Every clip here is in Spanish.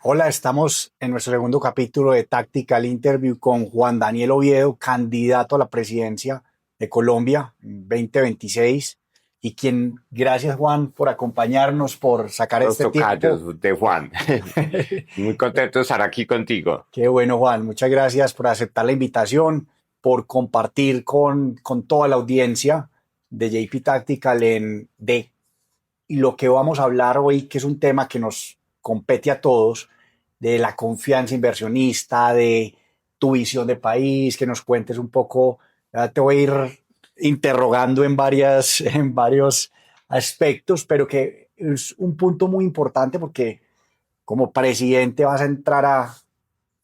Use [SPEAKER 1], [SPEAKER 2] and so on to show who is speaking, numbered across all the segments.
[SPEAKER 1] Hola, estamos en nuestro segundo capítulo de Tactical Interview con Juan Daniel Oviedo, candidato a la presidencia de Colombia en 2026 y quien, gracias Juan por acompañarnos, por sacar
[SPEAKER 2] Los
[SPEAKER 1] este tiempo.
[SPEAKER 2] tocayos de Juan. Muy contento de estar aquí contigo.
[SPEAKER 1] Qué bueno Juan, muchas gracias por aceptar la invitación, por compartir con toda la audiencia de JP Tactical y lo que vamos a hablar hoy, que es un tema que nos compete a todos, de la confianza inversionista, de tu visión de país, que nos cuentes un poco. Ya te voy a ir interrogando en varios aspectos, pero que es un punto muy importante porque como presidente vas a entrar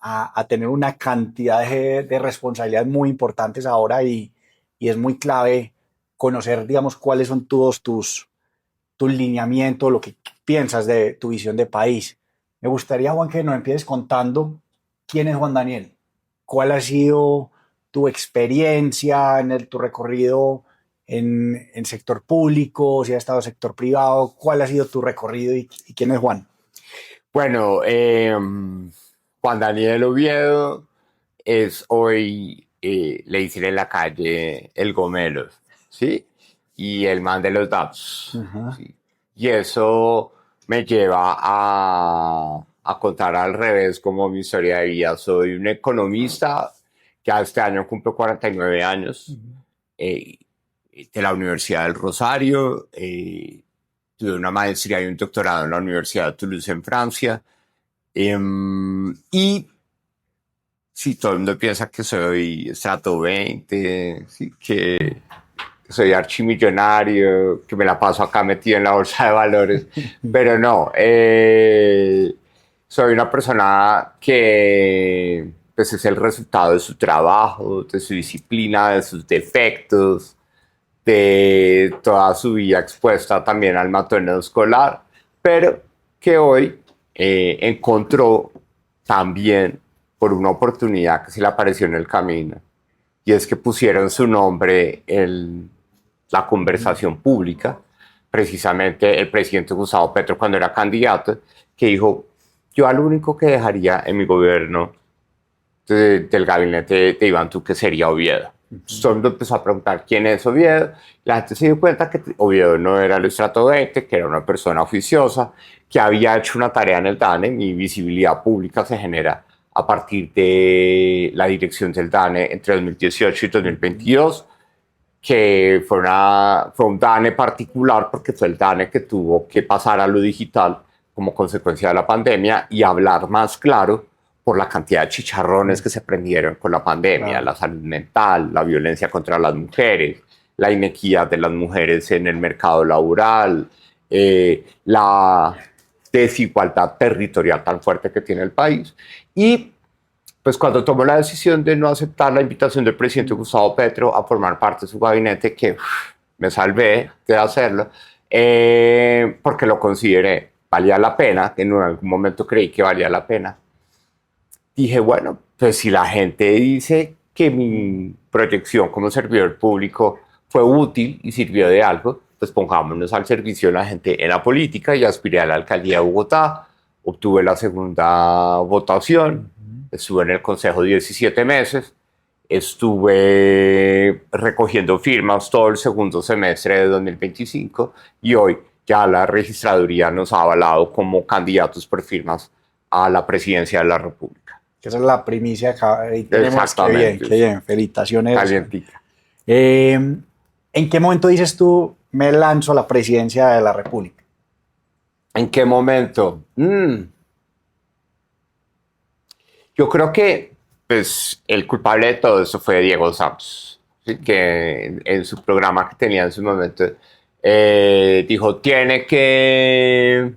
[SPEAKER 1] a tener una cantidad de responsabilidades muy importantes ahora y es muy clave conocer, digamos, cuáles son todos tu lineamiento, lo que piensas de tu visión de país. Me gustaría, Juan, que nos empieces contando quién es Juan Daniel, cuál ha sido tu experiencia tu recorrido en sector público, si has estado en sector privado, cuál ha sido tu recorrido y quién es Juan.
[SPEAKER 2] Bueno, Juan Daniel Oviedo es hoy, le dicen en la calle, el Gomelos, ¿sí? Y el man de los datos,
[SPEAKER 1] Ajá.
[SPEAKER 2] ¿sí? Y eso me lleva a contar al revés como mi historia de vida. Soy un economista, ya este año cumplo 49 años, eh, de la Universidad del Rosario. Tuve una maestría y un doctorado en la Universidad de Toulouse en Francia. Y sí, todo el mundo piensa que soy estrato 20, sí, que soy archimillonario, que me la paso acá metido en la bolsa de valores, pero no. Soy una persona que pues, es el resultado de su trabajo, de su disciplina, de sus defectos, de toda su vida expuesta también al matoneo escolar, pero que hoy encontró también por una oportunidad que se le apareció en el camino, y es que pusieron su nombre en la conversación pública, precisamente el presidente Gustavo Petro cuando era candidato, que dijo, yo al único que dejaría en mi gobierno del gabinete de Iván Duque sería Oviedo. Todo el mundo empezó a preguntar quién es Oviedo. La gente se dio cuenta que Oviedo no era el estrato 20, que era una persona oficiosa, que había hecho una tarea en el DANE. Mi visibilidad pública se genera a partir de la dirección del DANE entre 2018 y 2022, que fue un DANE particular porque fue el DANE que tuvo que pasar a lo digital como consecuencia de la pandemia y hablar más claro por la cantidad de chicharrones que se prendieron con la pandemia,
[SPEAKER 1] Claro.
[SPEAKER 2] la salud mental, la violencia contra las mujeres, la inequidad de las mujeres en el mercado laboral, la desigualdad territorial tan fuerte que tiene el país. Y pues cuando tomó la decisión de no aceptar la invitación del presidente Gustavo Petro a formar parte de su gabinete, que me salvé de hacerlo, porque lo consideré, valía la pena, en algún momento creí que valía la pena, dije, bueno, pues si la gente dice que mi proyección como servidor público fue útil y sirvió de algo, pues pongámonos al servicio de la gente en la política y aspiré a la alcaldía de Bogotá, obtuve la segunda votación, estuve en el consejo 17 meses, estuve recogiendo firmas todo el segundo semestre de 2025 y hoy ya la registraduría nos ha avalado como candidatos por firmas a la presidencia de la República.
[SPEAKER 1] Que esa es la primicia que ahí tenemos.
[SPEAKER 2] Exactamente,
[SPEAKER 1] Qué bien, felicitaciones.
[SPEAKER 2] calientica.
[SPEAKER 1] Eh, ¿En qué momento dices tú, me lanzo a la presidencia de la República?
[SPEAKER 2] ¿En qué momento? Yo creo que pues, el culpable de todo eso fue Diego Santos, ¿sí? Que en su programa que tenía en su momento dijo, tiene que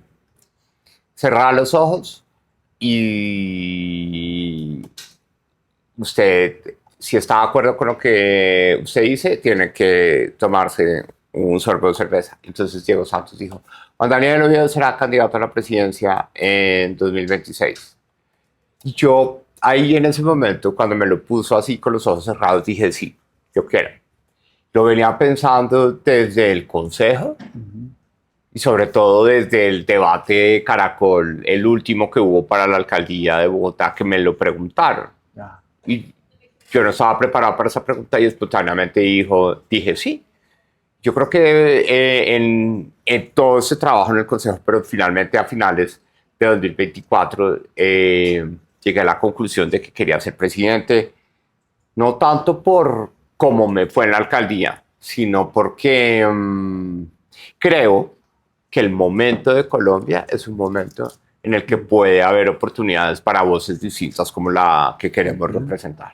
[SPEAKER 2] cerrar los ojos y usted, si está de acuerdo con lo que usted dice, tiene que tomarse un sorbo de cerveza. Entonces Diego Santos dijo, Juan Daniel Oviedo será candidato a la presidencia en 2026. Y yo ahí en ese momento, cuando me lo puso así con los ojos cerrados, dije, sí, yo quiero. Lo venía pensando desde el consejo, y sobre todo desde el debate de Caracol, el último que hubo para la alcaldía de Bogotá, que me lo preguntaron.
[SPEAKER 1] Ya.
[SPEAKER 2] Y yo no estaba preparado para esa pregunta y espontáneamente dije sí. Yo creo que en todo ese trabajo en el Consejo, pero finalmente a finales de 2024 llegué a la conclusión de que quería ser presidente, no tanto por cómo me fue en la alcaldía, sino porque creo que el momento de Colombia es un momento en el que puede haber oportunidades para voces distintas como la que queremos representar.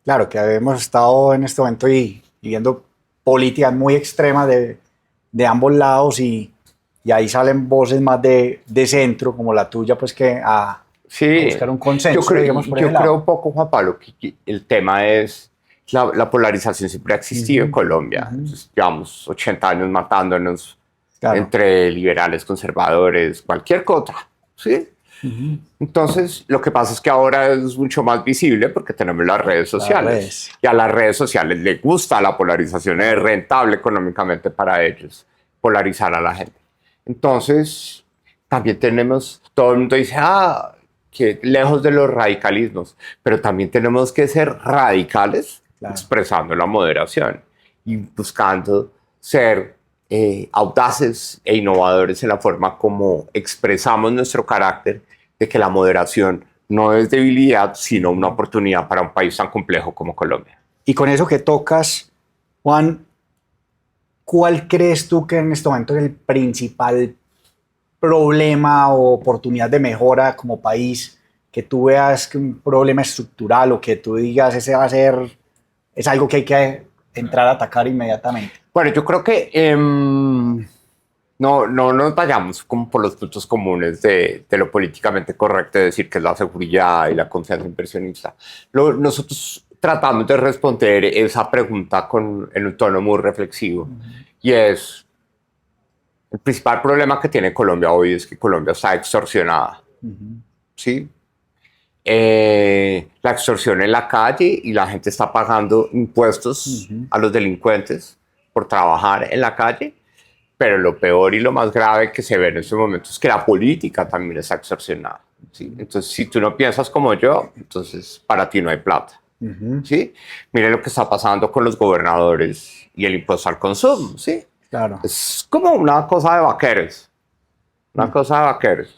[SPEAKER 1] Claro, que hemos estado en este momento y viendo políticas muy extremas de ambos lados y ahí salen voces más de centro, como la tuya, pues que a buscar un consenso.
[SPEAKER 2] Yo creo un poco, Juan Pablo, que el tema es la polarización siempre ha existido en Colombia. Entonces, llevamos 80 años matándonos entre liberales, conservadores, cualquier cosa, ¿sí? Entonces, lo que pasa es que ahora es mucho más visible porque tenemos las redes sociales. Y a las redes sociales les gusta la polarización, es rentable económicamente para ellos polarizar a la gente. Entonces, también tenemos, todo el mundo dice, que lejos de los radicalismos, pero también tenemos que ser radicales expresando la moderación y buscando ser audaces e innovadores en la forma como expresamos nuestro carácter de que la moderación no es debilidad, sino una oportunidad para un país tan complejo como Colombia.
[SPEAKER 1] Y con eso que tocas, Juan, ¿cuál crees tú que en este momento es el principal problema o oportunidad de mejora como país? Que tú veas que un problema estructural o que tú digas ese va a ser, es algo que hay que entrar a atacar inmediatamente.
[SPEAKER 2] Bueno, yo creo que no nos vayamos como por los puntos comunes de lo políticamente correcto de decir que es la seguridad y la confianza inversionista. Nosotros tratamos de responder esa pregunta en un tono muy reflexivo y es, el principal problema que tiene Colombia hoy es que Colombia está extorsionada, ¿sí? La extorsión en la calle y la gente está pagando impuestos a los delincuentes por trabajar en la calle, pero lo peor y lo más grave que se ve en este momento es que la política también está extorsionada, ¿sí? Entonces, si tú no piensas como yo, entonces para ti no hay plata, ¿sí? Miren lo que está pasando con los gobernadores y el impuesto al consumo, ¿sí?
[SPEAKER 1] Claro.
[SPEAKER 2] Es como una cosa de vaqueros, una cosa de vaqueros.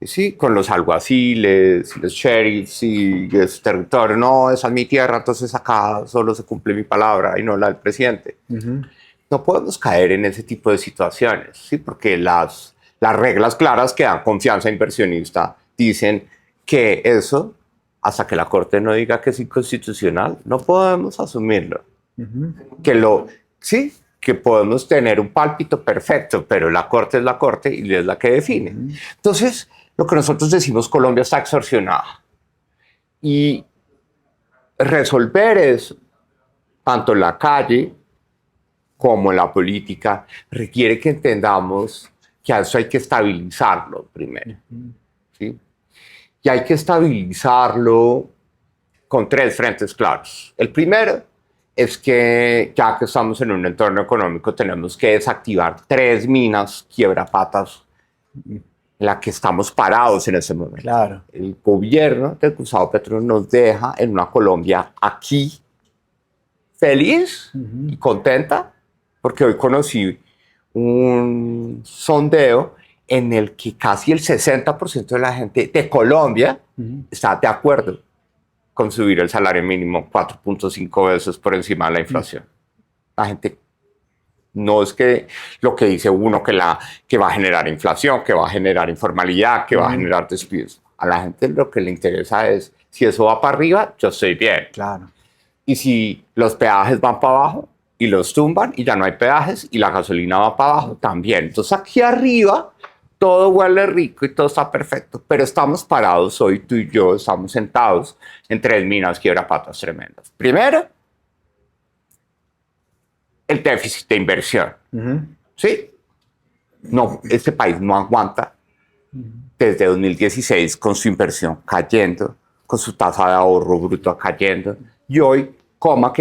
[SPEAKER 2] Sí, con los alguaciles, los sheriffs y ese territorio, no, esa es mi tierra, entonces acá solo se cumple mi palabra y no la del presidente. No podemos caer en ese tipo de situaciones, ¿sí? Porque las reglas claras que dan confianza a inversionista dicen que eso, hasta que la Corte no diga que es inconstitucional, no podemos asumirlo. Sí, que podemos tener un pálpito perfecto, pero la Corte es la Corte y es la que define. Entonces, lo que nosotros decimos, Colombia está extorsionada. Y resolver eso, tanto en la calle como en la política, requiere que entendamos que a eso hay que estabilizarlo primero, ¿sí? Y hay que estabilizarlo con 3 frentes claros. El primero es que, ya que estamos en un entorno económico, tenemos que desactivar 3 minas quiebrapatas en la que estamos parados en ese momento.
[SPEAKER 1] Claro.
[SPEAKER 2] El gobierno de Gustavo Petro nos deja en una Colombia aquí feliz y contenta, porque hoy conocí un sondeo en el que casi el 60% de la gente de Colombia está de acuerdo con subir el salario mínimo 4.5 veces por encima de la inflación. La gente no es que lo que dice uno que va a generar inflación, que va a generar informalidad, que va a generar despidos. A la gente lo que le interesa es, si eso va para arriba, yo estoy bien.
[SPEAKER 1] Claro.
[SPEAKER 2] Y si los peajes van para abajo y los tumban y ya no hay peajes y la gasolina va para abajo también. Entonces aquí arriba todo huele rico y todo está perfecto, pero estamos parados hoy, tú y yo estamos sentados en 3 minas quiebrapatas tremendas. Primero, el déficit de inversión. ¿Sí? No, este país no aguanta desde 2016 con su inversión cayendo, con su tasa de ahorro bruto cayendo, y hoy coma,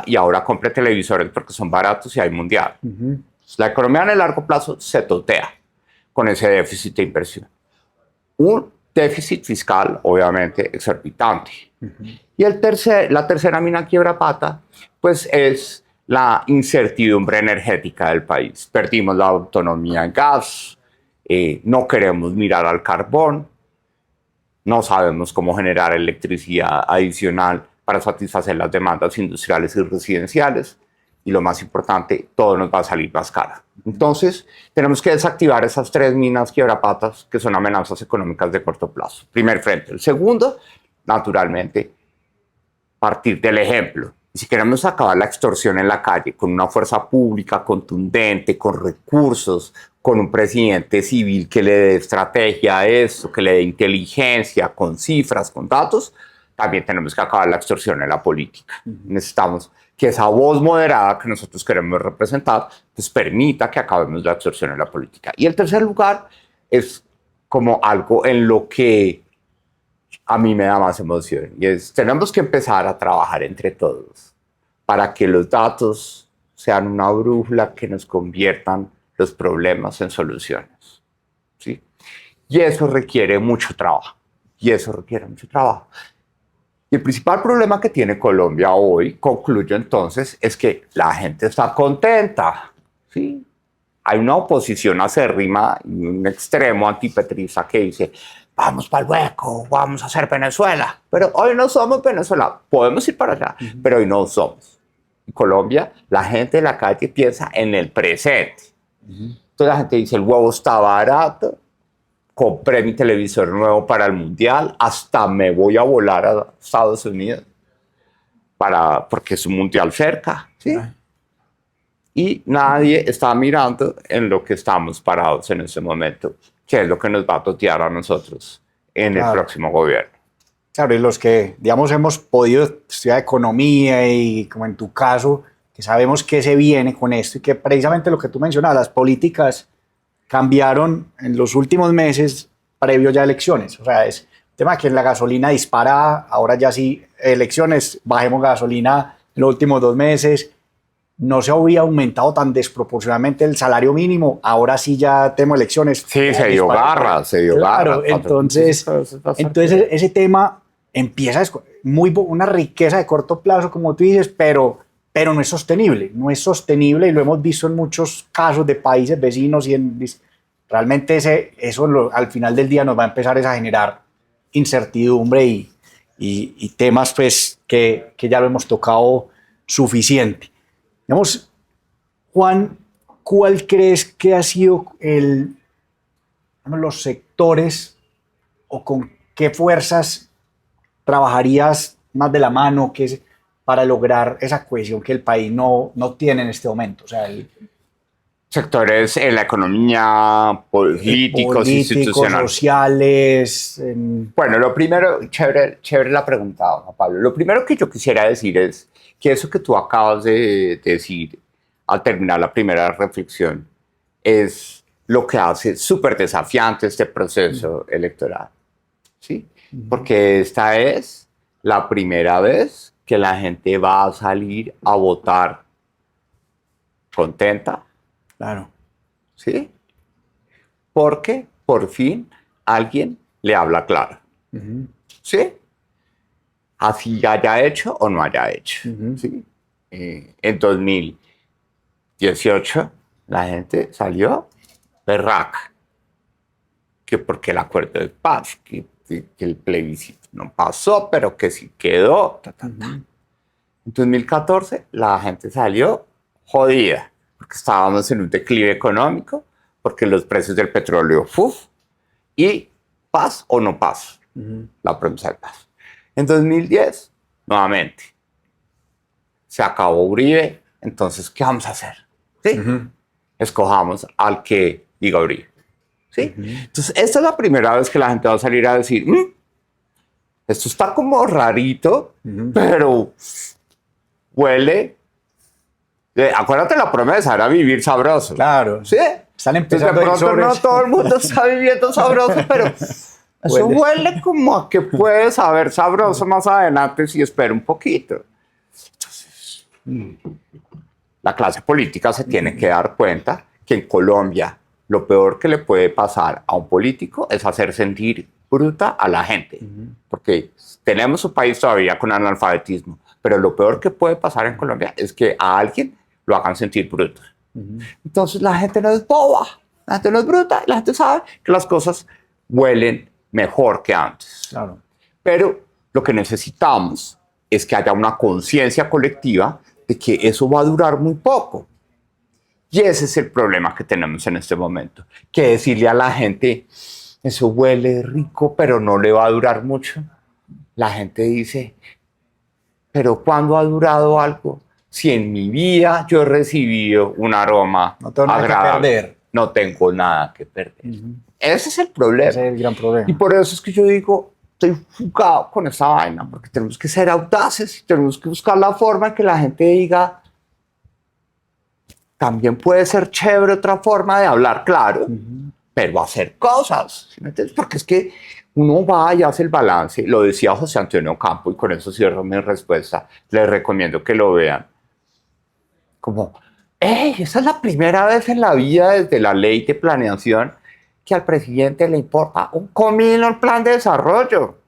[SPEAKER 2] y ahora compre televisores porque son baratos y hay mundial. La economía en el largo plazo se totea con ese déficit de inversión. Un déficit fiscal, obviamente, exorbitante. Y la tercera mina quiebra pata, pues es la incertidumbre energética del país. Perdimos la autonomía en gas, no queremos mirar al carbón, no sabemos cómo generar electricidad adicional para satisfacer las demandas industriales y residenciales. Y lo más importante, todo nos va a salir más caro. Entonces, tenemos que desactivar esas 3 minas quiebrapatas que son amenazas económicas de corto plazo. Primer frente. El segundo, naturalmente, partir del ejemplo. Y si queremos acabar la extorsión en la calle con una fuerza pública contundente, con recursos, con un presidente civil que le dé estrategia a esto, que le dé inteligencia, con cifras, con datos, también tenemos que acabar la extorsión en la política. Necesitamos que esa voz moderada que nosotros queremos representar, pues permita que acabemos la extorsión en la política. Y el tercer lugar es como algo en lo que a mí me da más emoción, y es, tenemos que empezar a trabajar entre todos para que los datos sean una brújula que nos conviertan los problemas en soluciones, ¿sí? Y eso requiere mucho trabajo, y el principal problema que tiene Colombia hoy, concluyo entonces, es que la gente está contenta, ¿sí? Hay una oposición acérrima y un extremo antipetrista que dice, vamos para el hueco, vamos a hacer Venezuela. Pero hoy no somos Venezuela, podemos ir para allá, pero hoy no somos. En Colombia, la gente de la calle piensa en el presente. Entonces la gente dice, el huevo está barato, compré mi televisor nuevo para el mundial, hasta me voy a volar a Estados Unidos porque es un mundial cerca, ¿sí? Y nadie está mirando en lo que estamos parados en este momento, que es lo que nos va a totear a nosotros en el próximo gobierno.
[SPEAKER 1] Claro, y los que, digamos, hemos podido estudiar economía y como en tu caso, que sabemos qué se viene con esto y que precisamente lo que tú mencionabas, las políticas cambiaron en los últimos meses previo ya a elecciones. O sea, es un tema que en la gasolina dispara, ahora ya sí, elecciones, bajemos gasolina en los últimos 2 meses. No se había aumentado tan desproporcionadamente el salario mínimo, ahora sí ya tenemos elecciones.
[SPEAKER 2] Sí, se dio garra.
[SPEAKER 1] Claro, entonces ese tema empieza una riqueza de corto plazo, como tú dices, pero no es sostenible, y lo hemos visto en muchos casos de países vecinos y realmente eso al final del día nos va a empezar a generar incertidumbre y temas pues que ya lo hemos tocado suficiente. Digamos, Juan, ¿cuál crees que ha sido los sectores o con qué fuerzas trabajarías más de la mano para lograr esa cohesión que el país no tiene en este momento? O sea,
[SPEAKER 2] sectores en la economía, políticos, institucionales,
[SPEAKER 1] sociales.
[SPEAKER 2] Bueno, lo primero, chévere la pregunta, Juan Pablo. Lo primero que yo quisiera decir es que eso que tú acabas de decir al terminar la primera reflexión es lo que hace súper desafiante este proceso electoral, ¿sí? Porque esta es la primera vez que la gente va a salir a votar contenta.
[SPEAKER 1] Claro.
[SPEAKER 2] ¿Sí? Porque por fin alguien le habla claro. ¿Sí? Así haya hecho o no haya hecho. ¿Sí? En 2018 la gente salió berraca. Que porque el acuerdo de paz, que el plebiscito no pasó, pero que sí quedó. En 2014 la gente salió jodida, porque estábamos en un declive económico, porque los precios del petróleo, y paz o no paz, la promesa de paz. En 2010, nuevamente, se acabó Uribe, entonces, ¿qué vamos a hacer? ¿Sí? Escojamos al que diga Uribe. ¿Sí? Entonces, esta es la primera vez que la gente va a salir a decir, esto está como rarito, pero huele. Acuérdate la promesa, era vivir sabroso.
[SPEAKER 1] Claro.
[SPEAKER 2] ¿Sí?
[SPEAKER 1] Están empezando.
[SPEAKER 2] Entonces, de pronto no todo el mundo está viviendo sabroso, pero eso huele como a que puede saber sabroso más adelante si espera un poquito. Entonces, la clase política se tiene que dar cuenta que en Colombia lo peor que le puede pasar a un político es hacer sentir bruta a la gente, porque tenemos un país todavía con analfabetismo, pero lo peor que puede pasar en Colombia es que a alguien lo hagan sentir bruto. Entonces la gente no es boba, la gente no es bruta, la gente sabe que las cosas huelen mejor que antes.
[SPEAKER 1] Claro.
[SPEAKER 2] Pero lo que necesitamos es que haya una conciencia colectiva de que eso va a durar muy poco. Y ese es el problema que tenemos en este momento. Que decirle a la gente, eso huele rico, pero no le va a durar mucho. La gente dice, pero ¿cuándo ha durado algo? Si en mi vida yo he recibido un aroma
[SPEAKER 1] No tengo nada
[SPEAKER 2] agradable,
[SPEAKER 1] que perder.
[SPEAKER 2] no tengo nada que perder. Ese es el problema.
[SPEAKER 1] Ese es el gran problema.
[SPEAKER 2] Y por eso es que yo digo, estoy fugado con esa vaina, porque tenemos que ser audaces y tenemos que buscar la forma en que la gente diga, también puede ser chévere otra forma de hablar, claro, pero hacer cosas, ¿sí me entiendes? Porque es que uno va y hace el balance, lo decía José Antonio Campo, y con eso cierro mi respuesta, les recomiendo que lo vean, como, hey, esa es la primera vez en la vida desde la ley de planeación que al presidente le importa un comino el plan de desarrollo.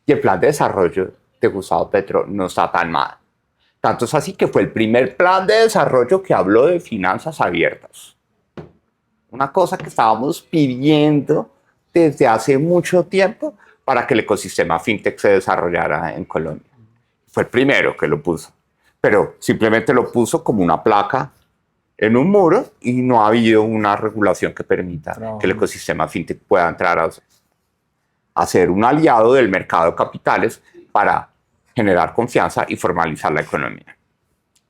[SPEAKER 2] Y el plan de desarrollo de Gustavo Petro no está tan mal. Tanto es así que fue el primer plan de desarrollo que habló de finanzas abiertas. Una cosa que estábamos pidiendo desde hace mucho tiempo para que el ecosistema fintech se desarrollara en Colombia. Fue el primero que lo puso, pero simplemente lo puso como una placa en un muro y no ha habido una regulación que permita que el ecosistema fintech pueda entrar a ser un aliado del mercado de capitales para generar confianza y formalizar la economía.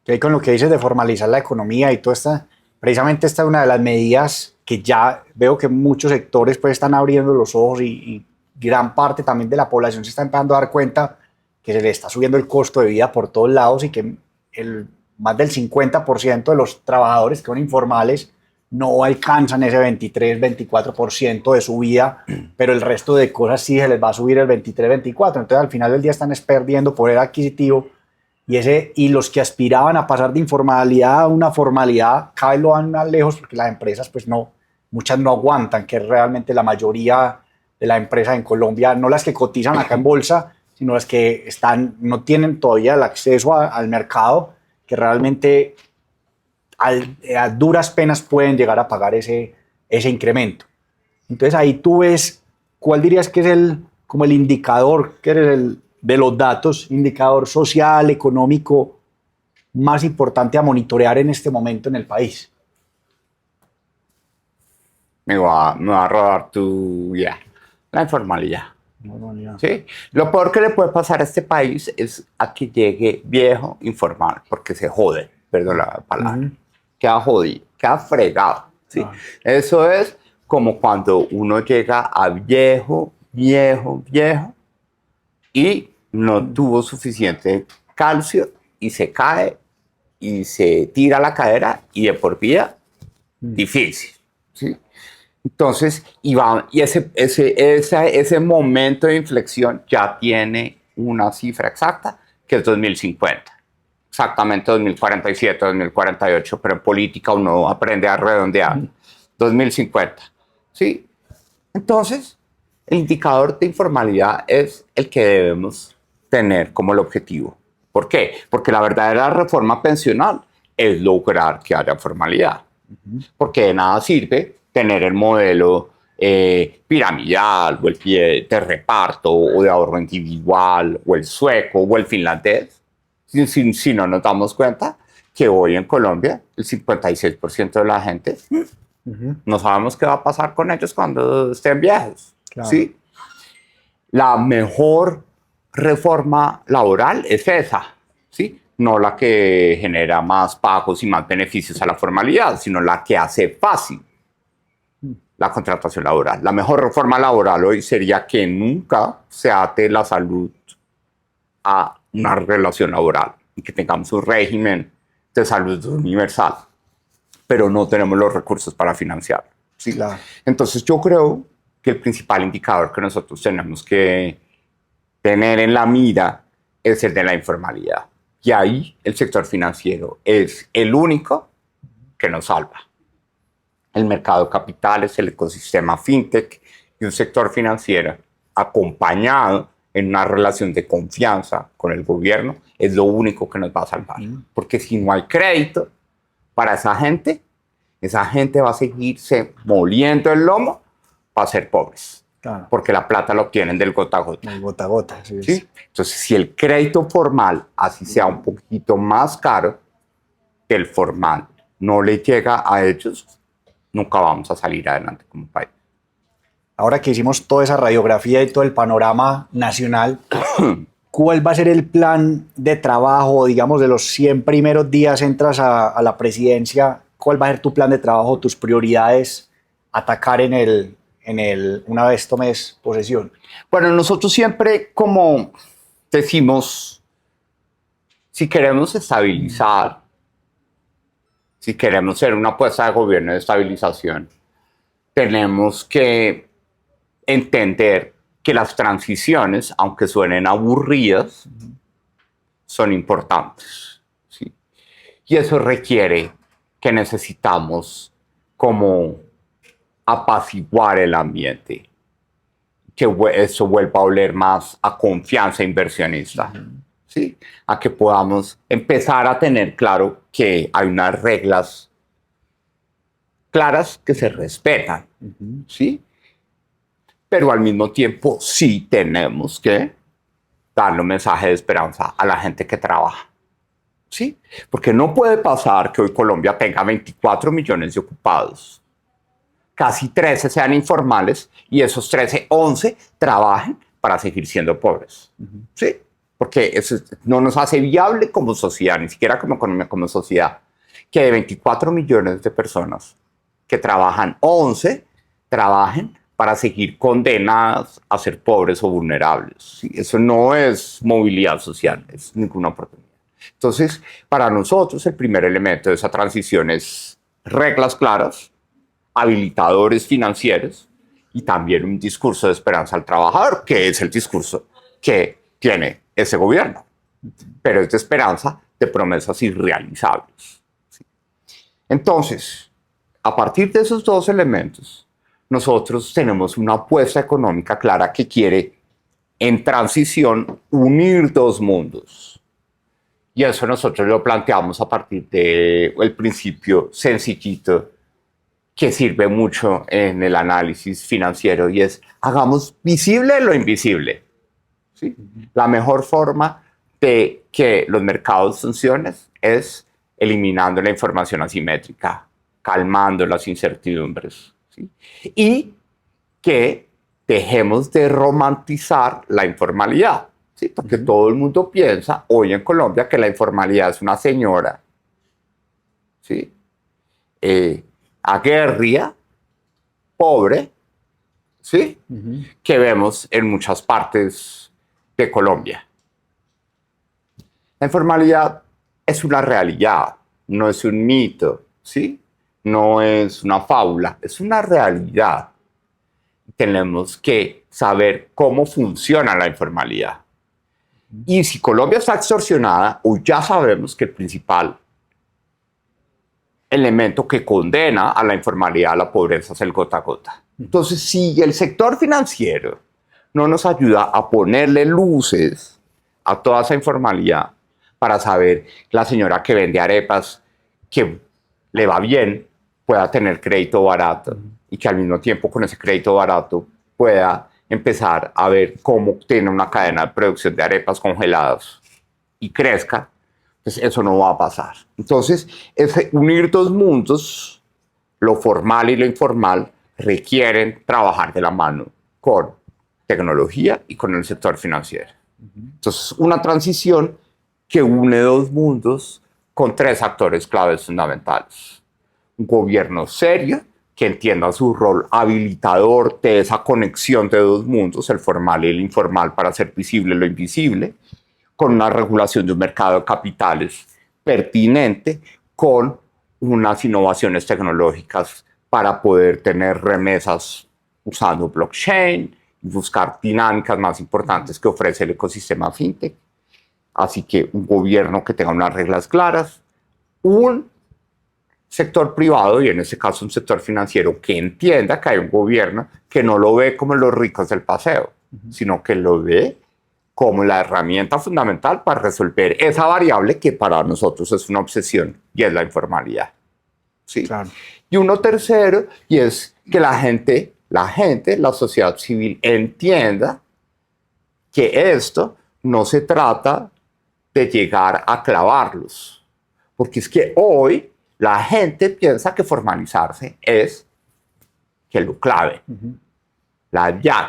[SPEAKER 1] Y con lo que dices de formalizar la economía y todo esta, precisamente esta es una de las medidas que ya veo que muchos sectores pues están abriendo los ojos y gran parte también de la población se está empezando a dar cuenta que se le está subiendo el costo de vida por todos lados y que más del 50% de los trabajadores que son informales no alcanzan ese 23-24% de su vida, pero el resto de cosas sí se les va a subir el 23-24%. Entonces, al final del día están perdiendo poder adquisitivo y los que aspiraban a pasar de informalidad a una formalidad cada vez lo van más lejos porque las empresas, pues no, muchas no aguantan, que es realmente la mayoría de las empresas en Colombia, no las que cotizan acá en bolsa, sino las que no tienen todavía el acceso al mercado, que realmente a duras penas pueden llegar a pagar ese incremento. Entonces ahí tú ves, ¿cuál dirías que es como el indicador, que eres de los datos, indicador social, económico más importante a monitorear en este momento en el país?
[SPEAKER 2] Me va a robar la informalidad. ¿Sí? Lo peor que le puede pasar a este país es a que llegue viejo informal, porque se jode, perdón la palabra. Queda jodido, queda fregado. ¿Sí? Eso es como cuando uno llega a viejo y no tuvo suficiente calcio y se cae y se tira la cadera y de por vida difícil. ¿Sí? Entonces, y ese momento de inflexión ya tiene una cifra exacta, que es 2050. Exactamente 2047, 2048, pero en política uno aprende a redondear. 2050. ¿Sí? Entonces, el indicador de informalidad es el que debemos tener como el objetivo. ¿Por qué? Porque la verdadera reforma pensional es lograr que haya formalidad. Porque de nada sirve tener el modelo piramidal o el pie de reparto o de ahorro individual o el sueco o el finlandés si no nos damos cuenta que hoy en Colombia el 56% de la gente no sabemos qué va a pasar con ellos cuando estén viejos. Claro. ¿Sí? La mejor reforma laboral es esa, ¿sí? No la que genera más pagos y más beneficios a la formalidad, sino la que hace fácil la contratación laboral. La mejor reforma laboral hoy sería que nunca se ate la salud a una relación laboral y que tengamos un régimen de salud universal, pero no tenemos los recursos para financiarlo. ¿Sí? Claro. Entonces yo creo que el principal indicador que nosotros tenemos que tener en la mira es el de la informalidad. Y ahí el sector financiero es el único que nos salva. El mercado de capitales, el ecosistema fintech y un sector financiero acompañado en una relación de confianza con el gobierno es lo único que nos va a salvar. Porque si no hay crédito para esa gente va a seguirse moliendo el lomo para ser pobres.
[SPEAKER 1] Claro.
[SPEAKER 2] Porque la plata la obtienen del gota a gota.
[SPEAKER 1] El gota a gota. Sí.
[SPEAKER 2] ¿Sí? Entonces, si el crédito formal, así sea un poquito más caro que el formal, no le llega a ellos, nunca vamos a salir adelante como país.
[SPEAKER 1] Ahora que hicimos toda esa radiografía y todo el panorama nacional, ¿cuál va a ser el plan de trabajo, digamos, de los 100 primeros días entras a la presidencia? ¿Cuál va a ser tu plan de trabajo, tus prioridades, atacar una vez tomes posesión?
[SPEAKER 2] Bueno, nosotros siempre, como decimos, si queremos estabilizar, si queremos ser una apuesta de gobierno de estabilización, tenemos que entender que las transiciones, aunque suenen aburridas, son importantes. ¿Sí? Y eso requiere que necesitamos como apaciguar el ambiente, que eso vuelva a oler más a confianza inversionista, ¿sí? A que podamos empezar a tener claro que hay unas reglas claras que se respetan, ¿sí? Pero al mismo tiempo sí tenemos que darle un mensaje de esperanza a la gente que trabaja, ¿sí? Porque no puede pasar que hoy Colombia tenga 24 millones de ocupados, casi 13 sean informales y esos 13, 11 trabajen para seguir siendo pobres, ¿sí? Porque eso no nos hace viable como sociedad, ni siquiera como economía, como sociedad, que de 24 millones de personas que trabajan, 11 trabajen para seguir condenadas a ser pobres o vulnerables. ¿Sí? Eso no es movilidad social, es ninguna oportunidad. Entonces, para nosotros el primer elemento de esa transición es reglas claras, habilitadores financieros y también un discurso de esperanza al trabajador, que es el discurso que tiene ese gobierno, pero es de esperanza, de promesas irrealizables. ¿Sí? Entonces, a partir de esos dos elementos, nosotros tenemos una apuesta económica clara que quiere, en transición, unir dos mundos. Y eso nosotros lo planteamos a partir del principio sencillito que sirve mucho en el análisis financiero y es, hagamos visible lo invisible. ¿Sí? La mejor forma de que los mercados funcionen es eliminando la información asimétrica, calmando las incertidumbres. ¿Sí? Y que dejemos de romantizar la informalidad, ¿sí? Porque todo el mundo piensa hoy en Colombia que la informalidad es una señora, ¿sí? Aguerrida, pobre, ¿sí? Que vemos en muchas partes de Colombia. La informalidad es una realidad, no es un mito, ¿sí? No es una fábula, es una realidad. Tenemos que saber cómo funciona la informalidad. Y si Colombia está extorsionada, hoy ya sabemos que el principal elemento que condena a la informalidad, a la pobreza, es el gota a gota. Entonces, si el sector financiero no nos ayuda a ponerle luces a toda esa informalidad para saber la señora que vende arepas que le va bien, pueda tener crédito barato y que al mismo tiempo con ese crédito barato pueda empezar a ver cómo tiene una cadena de producción de arepas congeladas y crezca, pues eso no va a pasar. Entonces, unir dos mundos, lo formal y lo informal, requieren trabajar de la mano con tecnología y con el sector financiero. Entonces, una transición que une dos mundos con tres actores claves fundamentales. Un gobierno serio que entienda su rol habilitador de esa conexión de dos mundos, el formal y el informal, para hacer visible lo invisible, con una regulación de un mercado de capitales pertinente, con unas innovaciones tecnológicas para poder tener remesas usando blockchain y buscar dinámicas más importantes que ofrece el ecosistema fintech. Así que un gobierno que tenga unas reglas claras, un sector privado, y en este caso un sector financiero, que entienda que hay un gobierno que no lo ve como los ricos del paseo, sino que lo ve como la herramienta fundamental para resolver esa variable que para nosotros es una obsesión, y es la informalidad. ¿Sí?
[SPEAKER 1] Claro.
[SPEAKER 2] Y uno tercero, y es que la gente, la sociedad civil entienda que esto no se trata de llegar a clavarlos, porque es que hoy la gente piensa que formalizarse es que lo clave. La DIAN,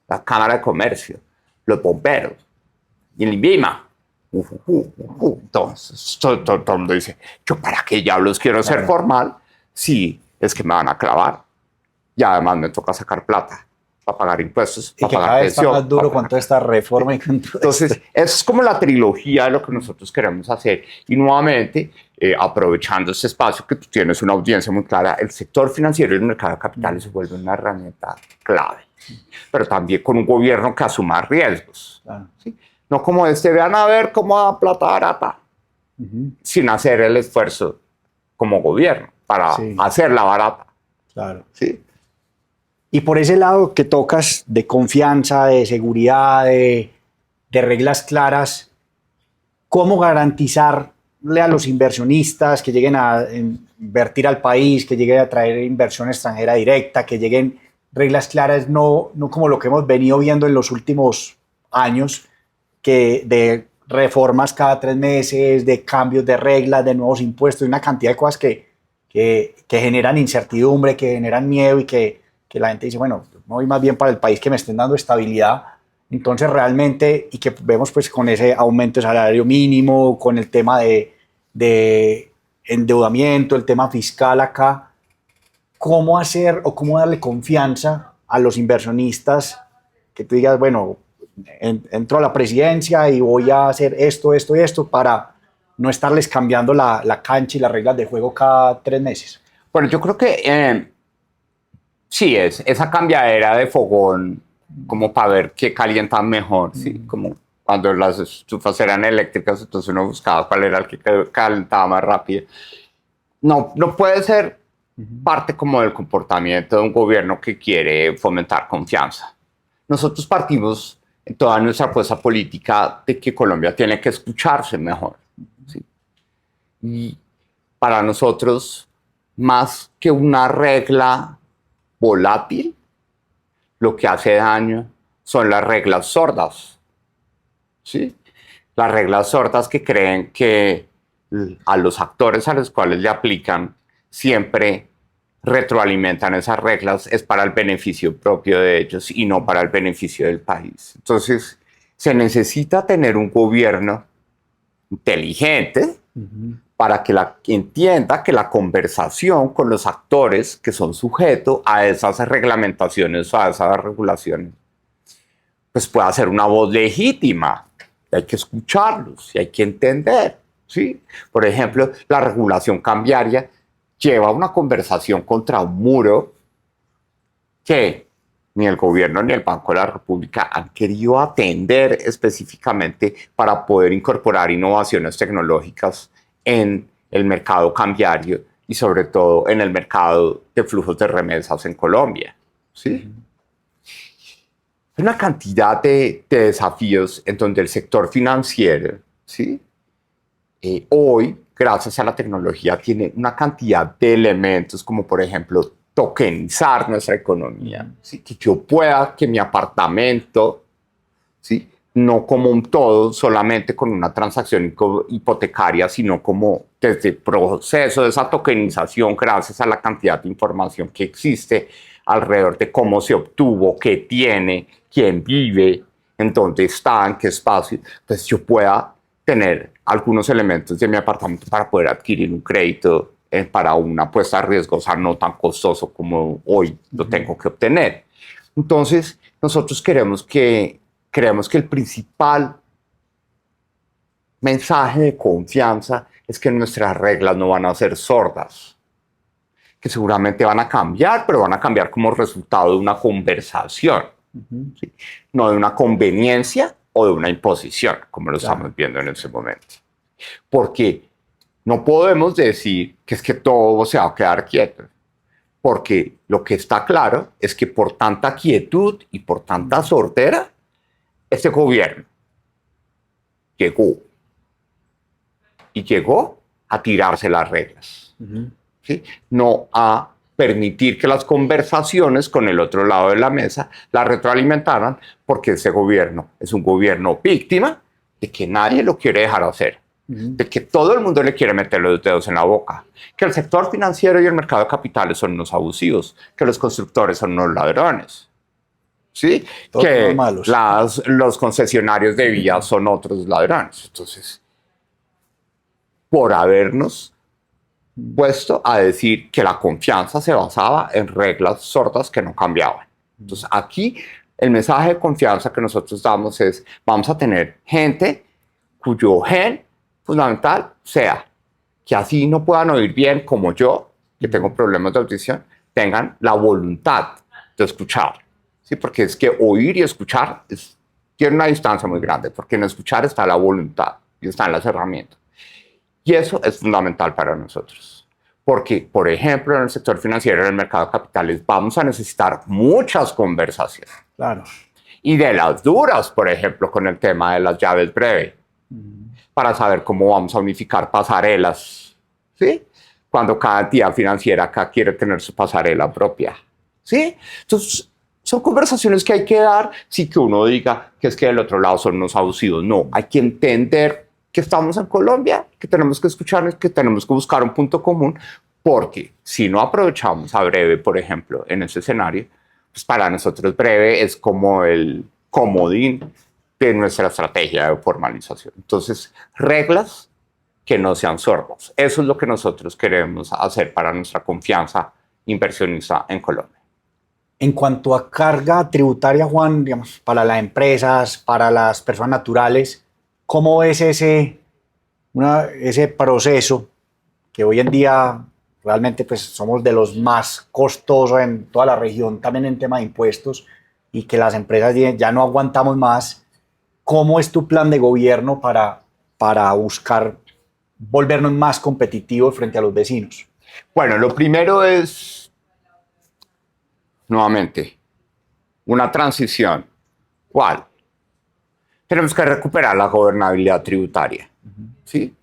[SPEAKER 2] la Cámara de Comercio, los bomberos, y el INVIMA. Entonces, todo el mundo dice, ¿yo para qué diablos quiero ser formal? Sí, es que me van a clavar. Y además me toca sacar plata para pagar impuestos,
[SPEAKER 1] Y
[SPEAKER 2] para
[SPEAKER 1] que
[SPEAKER 2] pagar
[SPEAKER 1] cada vez está
[SPEAKER 2] pensión.
[SPEAKER 1] más duro con toda esta reforma y con todo
[SPEAKER 2] Entonces,
[SPEAKER 1] esto.
[SPEAKER 2] eso es como la trilogía de lo que nosotros queremos hacer. Y nuevamente, aprovechando este espacio que tú tienes una audiencia muy clara, el sector financiero y el mercado de capitales se vuelve una herramienta clave. Pero también con un gobierno que asuma riesgos.
[SPEAKER 1] Claro.
[SPEAKER 2] ¿Sí? No como vean a ver cómo da plata barata, sin hacer el esfuerzo como gobierno para hacerla barata.
[SPEAKER 1] Claro.
[SPEAKER 2] ¿Sí?
[SPEAKER 1] Y por ese lado que tocas de confianza, de seguridad, de reglas claras, ¿cómo garantizarle a los inversionistas que lleguen a invertir al país, que lleguen a traer inversión extranjera directa, que lleguen reglas claras, no como lo que hemos venido viendo en los últimos años, que de reformas cada 3 meses, de cambios de reglas, de nuevos impuestos, y una cantidad de cosas que generan incertidumbre, que generan miedo y que la gente dice, bueno, me voy más bien para el país que me estén dando estabilidad? Entonces realmente, y que vemos pues con ese aumento de salario mínimo, con el tema de endeudamiento, el tema fiscal acá, ¿cómo hacer o cómo darle confianza a los inversionistas que tú digas, bueno, entro a la presidencia y voy a hacer esto, esto y esto para no estarles cambiando la cancha y las reglas de juego cada 3 meses?
[SPEAKER 2] Bueno, yo creo que sí, es esa cambiadera de fogón como para ver qué calientan mejor, ¿sí? Como cuando las estufas eran eléctricas, entonces uno buscaba cuál era el que calentaba más rápido. No puede ser parte como del comportamiento de un gobierno que quiere fomentar confianza. Nosotros partimos en toda nuestra apuesta política de que Colombia tiene que escucharse mejor, ¿sí? Y para nosotros, más que una regla volátil, lo que hace daño son las reglas sordas, ¿sí? Las reglas sordas que creen que a los actores a los cuales le aplican siempre retroalimentan esas reglas, es para el beneficio propio de ellos y no para el beneficio del país. Entonces, se necesita tener un gobierno inteligente para que entienda que la conversación con los actores que son sujetos a esas reglamentaciones o a esas regulaciones, pues pueda ser una voz legítima. Y hay que escucharlos y hay que entender, ¿sí? Por ejemplo, la regulación cambiaria lleva una conversación contra un muro que ni el gobierno ni el Banco de la República han querido atender específicamente para poder incorporar innovaciones tecnológicas en el mercado cambiario y sobre todo en el mercado de flujos de remesas en Colombia, ¿sí? Hay una cantidad de desafíos en donde el sector financiero, ¿sí? Hoy, gracias a la tecnología, tiene una cantidad de elementos como, por ejemplo, tokenizar nuestra economía, ¿sí? Que yo pueda que mi apartamento, ¿sí? No como un todo, solamente con una transacción hipotecaria, sino como desde el proceso de esa tokenización, gracias a la cantidad de información que existe alrededor de cómo se obtuvo, qué tiene, quién vive, en dónde está, en qué espacio, pues yo pueda tener algunos elementos de mi apartamento para poder adquirir un crédito para una apuesta riesgosa no tan costoso como hoy lo tengo que obtener. Entonces, nosotros creemos que el principal mensaje de confianza es que nuestras reglas no van a ser sordas, que seguramente van a cambiar, pero van a cambiar como resultado de una conversación, ¿sí? No de una conveniencia, o de una imposición, como lo estamos viendo en ese momento. Porque no podemos decir que es que todo se va a quedar quieto, porque lo que está claro es que por tanta quietud y por tanta sordera, este gobierno llegó a tirarse las reglas, ¿sí? No a permitir que las conversaciones con el otro lado de la mesa la retroalimentaran, porque ese gobierno es un gobierno víctima de que nadie lo quiere dejar hacer, de que todo el mundo le quiere meter los dedos en la boca, que el sector financiero y el mercado de capitales son unos abusivos, que los constructores son unos ladrones, ¿sí?
[SPEAKER 1] Todos
[SPEAKER 2] Que
[SPEAKER 1] malos.
[SPEAKER 2] los concesionarios de vías son otros ladrones. Entonces, por habernos puesto a decir que la confianza se basaba en reglas sordas que no cambiaban. Entonces, aquí el mensaje de confianza que nosotros damos es: vamos a tener gente cuyo gen fundamental sea que así no puedan oír bien como yo, que tengo problemas de audición, tengan la voluntad de escuchar. ¿Sí? Porque es que oír y escuchar tiene una distancia muy grande, porque en escuchar está la voluntad y están las herramientas. Y eso es fundamental para nosotros. Porque, por ejemplo, en el sector financiero, en el mercado de capitales, vamos a necesitar muchas conversaciones.
[SPEAKER 1] Claro.
[SPEAKER 2] Y de las duras, por ejemplo, con el tema de las llaves breves, para saber cómo vamos a unificar pasarelas, ¿sí? Cuando cada entidad financiera acá quiere tener su pasarela propia, ¿sí? Entonces, son conversaciones que hay que dar, sí, que uno diga que es que del otro lado son unos abusivos. No, hay que entender que estamos en Colombia, que tenemos que escucharnos, que tenemos que buscar un punto común, porque si no aprovechamos a Breve, por ejemplo, en ese escenario, pues para nosotros Breve es como el comodín de nuestra estrategia de formalización. Entonces, reglas que no sean sordas. Eso es lo que nosotros queremos hacer para nuestra confianza inversionista en Colombia.
[SPEAKER 1] En cuanto a carga tributaria, Juan, digamos, para las empresas, para las personas naturales, ¿cómo es ese proceso que hoy en día realmente pues, somos de los más costosos en toda la región, también en tema de impuestos, y que las empresas ya no aguantamos más? ¿Cómo es tu plan de gobierno para buscar volvernos más competitivos frente a los vecinos?
[SPEAKER 2] Bueno, lo primero es, nuevamente, una transición. ¿Cuál? Tenemos que recuperar la gobernabilidad tributaria, ¿sí?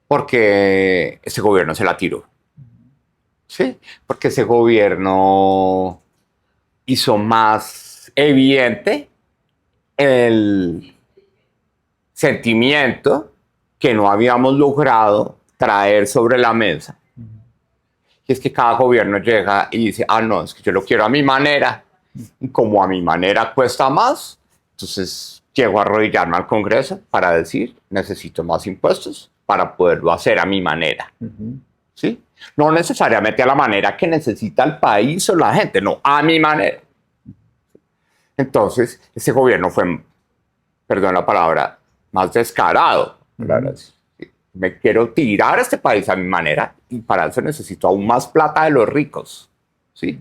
[SPEAKER 2] Porque ese gobierno se la tiró, ¿sí? Porque ese gobierno hizo más evidente el sentimiento que no habíamos logrado traer sobre la mesa. Y es que cada gobierno llega y dice: ah, no, es que yo lo quiero a mi manera, y como a mi manera cuesta más, entonces llego a arrodillarme al Congreso para decir: necesito más impuestos para poderlo hacer a mi manera. ¿Sí? No necesariamente a la manera que necesita el país o la gente, no, a mi manera. Entonces, ese gobierno fue, perdón la palabra, más descarado. Me quiero tirar a este país a mi manera, y para eso necesito aún más plata de los ricos, ¿sí?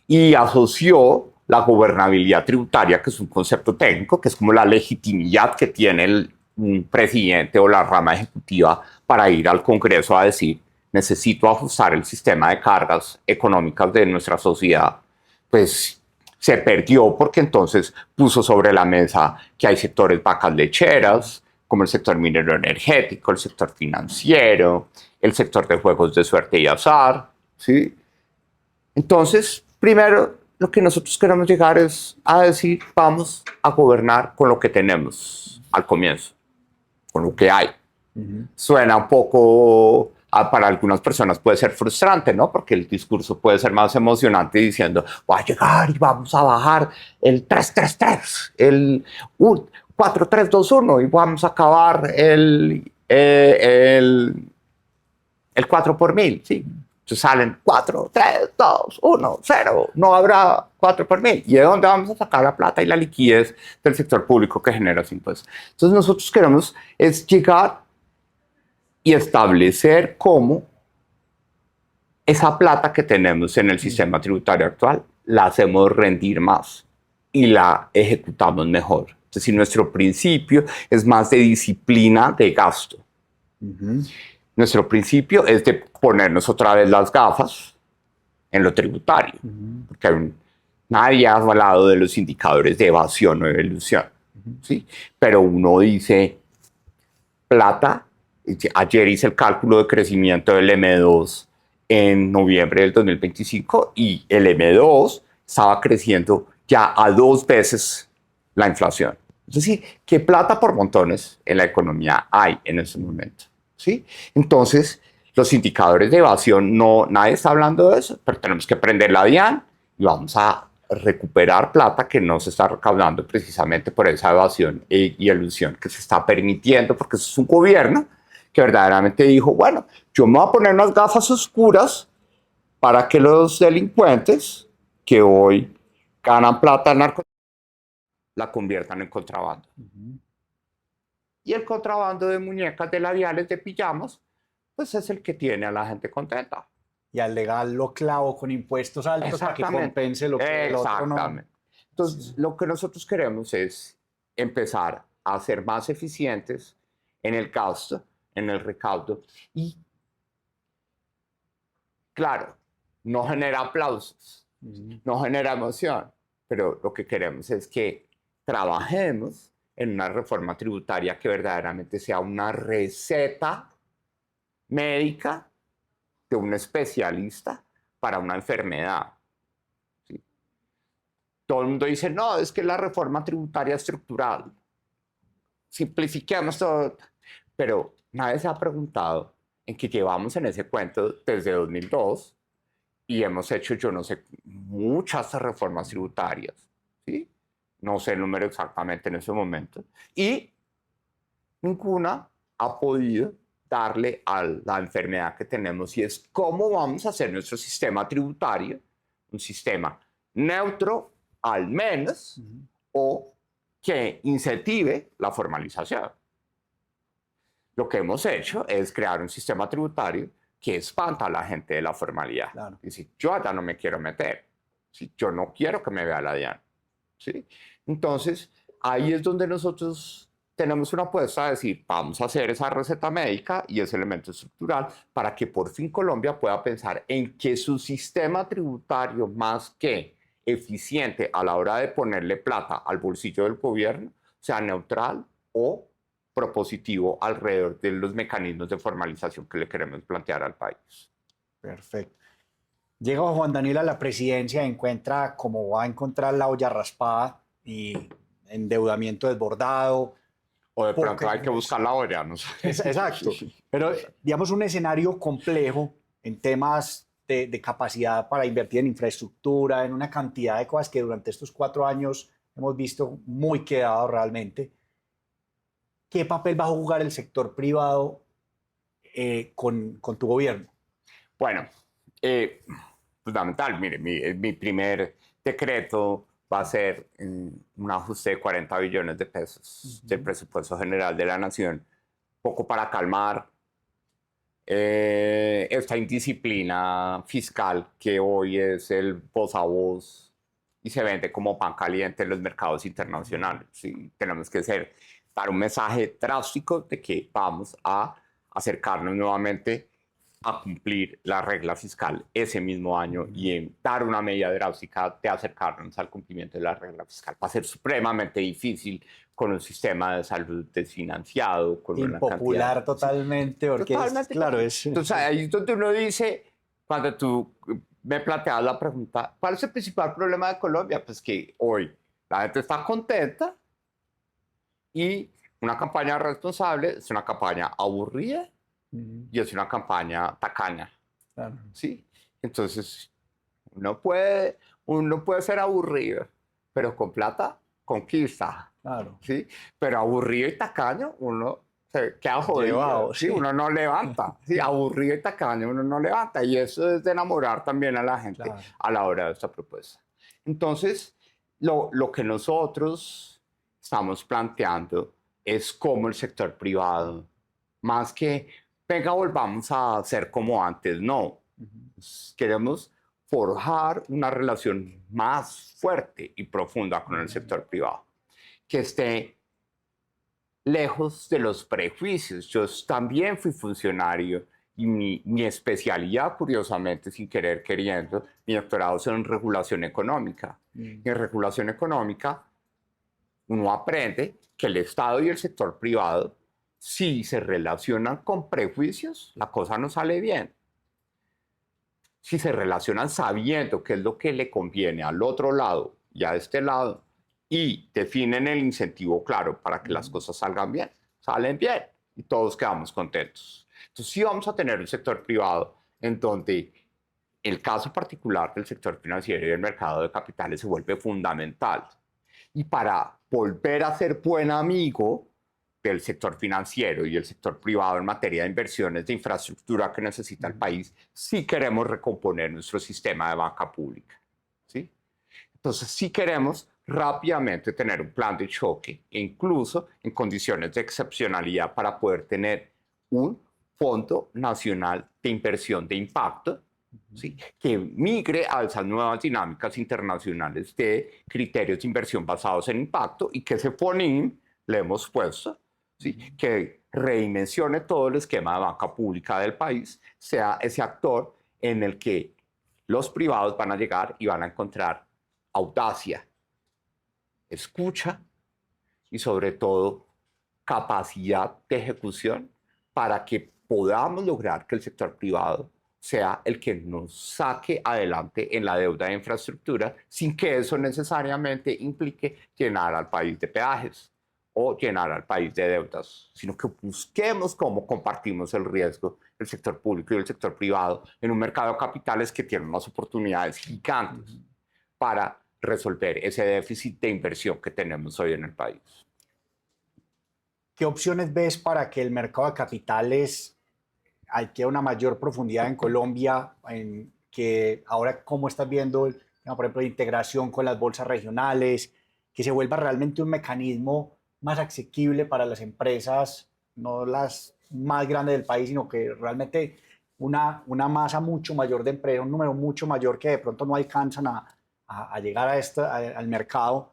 [SPEAKER 2] Y asoció la gobernabilidad tributaria, que es un concepto técnico, que es como la legitimidad que tiene un presidente o la rama ejecutiva para ir al Congreso a decir: necesito ajustar el sistema de cargas económicas de nuestra sociedad. Pues se perdió, porque entonces puso sobre la mesa que hay sectores vacas lecheras, como el sector minero energético, el sector financiero, el sector de juegos de suerte y azar, ¿sí? Entonces, primero, lo que nosotros queremos llegar es a decir: vamos a gobernar con lo que tenemos al comienzo, con lo que hay. Suena un poco, para algunas personas puede ser frustrante, ¿no? Porque el discurso puede ser más emocionante diciendo: va a llegar y vamos a bajar el 333, el 4321, y vamos a acabar el 4 por mil, ¿sí? Entonces salen 4, 3, 2, 1, 0, no habrá 4 por mil. ¿Y de dónde vamos a sacar la plata y la liquidez del sector público que genera ese impuesto? Entonces nosotros queremos es llegar y establecer cómo esa plata que tenemos en el sistema tributario actual la hacemos rendir más y la ejecutamos mejor Es decir, nuestro principio es más de disciplina de gasto. Nuestro principio es de ponernos otra vez las gafas en lo tributario, porque nadie ha hablado de los indicadores de evasión o de elusión, ¿sí? Pero uno dice, plata, ayer hice el cálculo de crecimiento del M2 en noviembre del 2025 y el M2 estaba creciendo ya a 2 veces la inflación. Es decir, que plata por montones en la economía hay en ese momento, ¿sí? Entonces, los indicadores de evasión, nadie está hablando de eso, pero tenemos que prender la DIAN y vamos a recuperar plata que no se está recaudando precisamente por esa evasión y elusión que se está permitiendo, porque eso es un gobierno que verdaderamente dijo, bueno, yo me voy a poner unas gafas oscuras para que los delincuentes que hoy ganan plata en narcotráfico la conviertan en contrabando. Y el contrabando de muñecas, de labiales, de pijamas, pues es el que tiene a la gente contenta.
[SPEAKER 1] Y al legal lo clavo con impuestos altos para que compense lo que el otro no.
[SPEAKER 2] Exactamente. Entonces, lo que nosotros queremos es empezar a ser más eficientes en el gasto, en el recaudo. Y, claro, no genera aplausos, no genera emoción, pero lo que queremos es que trabajemos en una reforma tributaria que verdaderamente sea una receta médica de un especialista para una enfermedad. ¿Sí? Todo el mundo dice, no, es que la reforma tributaria estructural. Simplifiquemos todo. Pero nadie se ha preguntado en que llevamos en ese cuento desde 2002 y hemos hecho, yo no sé, muchas reformas tributarias. ¿Sí? No sé el número exactamente en ese momento. Y ninguna ha podido darle a la enfermedad que tenemos y es cómo vamos a hacer nuestro sistema tributario un sistema neutro al menos o que incentive la formalización. Lo que hemos hecho es crear un sistema tributario que espanta a la gente de la formalidad.
[SPEAKER 1] Claro.
[SPEAKER 2] Es decir, yo allá no me quiero meter. ¿Sí? Yo no quiero que me vea la DIAN. ¿Sí? Entonces, ahí es donde nosotros tenemos una apuesta de decir, vamos a hacer esa receta médica y ese elemento estructural para que por fin Colombia pueda pensar en que su sistema tributario, más que eficiente a la hora de ponerle plata al bolsillo del gobierno, sea neutral o propositivo alrededor de los mecanismos de formalización que le queremos plantear al país.
[SPEAKER 1] Perfecto. Llega Juan Daniel a la presidencia, encuentra como va a encontrar la olla raspada y endeudamiento desbordado.
[SPEAKER 2] O de pronto hay que buscar la olla, no sé.
[SPEAKER 1] Exacto. Pero digamos un escenario complejo en temas de capacidad para invertir en infraestructura, en una cantidad de cosas que durante estos 4 años hemos visto muy quedado realmente. ¿Qué papel va a jugar el sector privado con tu gobierno?
[SPEAKER 2] Bueno, fundamental, mire, mi primer decreto va a ser un ajuste de 40 billones de pesos del presupuesto general de la nación, poco para calmar esta indisciplina fiscal que hoy es el voz a voz y se vende como pan caliente en los mercados internacionales. ¿Sí? Tenemos que dar un mensaje drástico de que vamos a acercarnos nuevamente a cumplir la regla fiscal ese mismo año y en dar una medida drástica de acercarnos al cumplimiento de la regla fiscal. Va a ser supremamente difícil con un sistema de salud desfinanciado, con
[SPEAKER 1] impopular
[SPEAKER 2] una cantidad,
[SPEAKER 1] totalmente, porque
[SPEAKER 2] totalmente,
[SPEAKER 1] claro, es...
[SPEAKER 2] Entonces ahí es donde uno dice, cuando tú me planteas la pregunta, ¿cuál es el principal problema de Colombia? Pues que hoy la gente está contenta y una campaña responsable es una campaña aburrida y es una campaña tacaña.
[SPEAKER 1] Claro.
[SPEAKER 2] ¿Sí? Entonces, uno puede ser aburrido, pero con plata conquista.
[SPEAKER 1] Claro.
[SPEAKER 2] ¿Sí? Pero aburrido y tacaño, uno se queda jodido.
[SPEAKER 1] Llevado,
[SPEAKER 2] ¿sí?
[SPEAKER 1] sí.
[SPEAKER 2] Uno no levanta. ¿Sí? Aburrido y tacaño, uno no levanta. Y eso es de enamorar también a la gente
[SPEAKER 1] Claro.
[SPEAKER 2] a la hora de esta propuesta. Entonces, lo que nosotros estamos planteando es cómo el sector privado, más que venga, volvamos a ser como antes, no. Queremos forjar una relación más fuerte y profunda con el sector privado, que esté lejos de los prejuicios. Yo también fui funcionario y mi especialidad, curiosamente, sin querer queriendo, mi doctorado es en regulación económica. Y en regulación económica uno aprende que el Estado y el sector privado, si se relacionan con prejuicios, la cosa no sale bien. Si se relacionan sabiendo qué es lo que le conviene al otro lado y a este lado, y definen el incentivo claro para que las cosas salgan bien, salen bien y todos quedamos contentos. Entonces sí vamos a tener un sector privado en donde el caso particular del sector financiero y del mercado de capitales se vuelve fundamental. Y para volver a ser buen amigo del sector financiero y el sector privado en materia de inversiones de infraestructura que necesita el país, sí queremos recomponer nuestro sistema de banca pública. ¿Sí? Entonces sí queremos rápidamente tener un plan de choque, e incluso en condiciones de excepcionalidad para poder tener un Fondo Nacional de Inversión de Impacto, ¿sí? Que migre a esas nuevas dinámicas internacionales de criterios de inversión basados en impacto y que ese FONIM le hemos puesto, ¿sí? Que redimensione todo el esquema de banca pública del país, sea ese actor en el que los privados van a llegar y van a encontrar audacia, escucha y sobre todo capacidad de ejecución para que podamos lograr que el sector privado sea el que nos saque adelante en la deuda de infraestructura sin que eso necesariamente implique llenar al país de peajes o llenar al país de deudas, sino que busquemos cómo compartimos el riesgo del sector público y el sector privado en un mercado de capitales que tiene unas oportunidades gigantes para resolver ese déficit de inversión que tenemos hoy en el país.
[SPEAKER 1] ¿Qué opciones ves para que el mercado de capitales adquiera una mayor profundidad en Colombia? En que ahora, ¿cómo estás viendo, por ejemplo, la integración con las bolsas regionales? Que se vuelva realmente un mecanismo más asequible para las empresas, no las más grandes del país, sino que realmente una masa mucho mayor de empresas, un número mucho mayor que de pronto no alcanzan a llegar al mercado,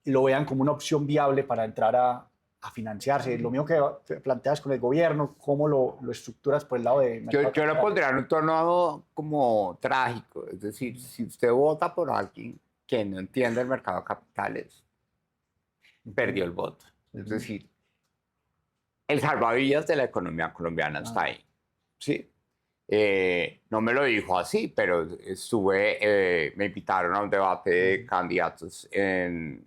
[SPEAKER 1] lo vean como una opción viable para entrar a financiarse. Lo mismo que planteas con el gobierno, cómo lo estructuras por el lado de...
[SPEAKER 2] Yo lo pondría en un tono como trágico, es decir, si usted vota por alguien que no entiende el mercado de capitales, perdió el voto. Es decir, el salvavidas de la economía colombiana está ahí. ¿Sí? No me lo dijo así, pero me invitaron a un debate de candidatos en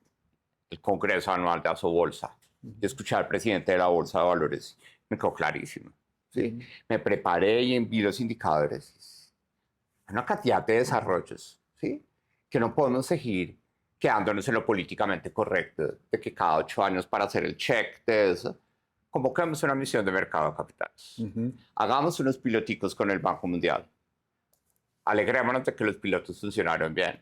[SPEAKER 2] el Congreso Anual de Asobolsa. Yo escuché al presidente de la Bolsa de Valores, me quedó clarísimo. ¿Sí? Me preparé y envié los indicadores. Hay una cantidad de desarrollos, ¿sí? Que no podemos seguir quedándonos en lo políticamente correcto, de que cada 8 años para hacer el check de eso, convoquemos una misión de mercado de capitales. Hagamos unos piloticos con el Banco Mundial. Alegrémonos de que los pilotos funcionaron bien.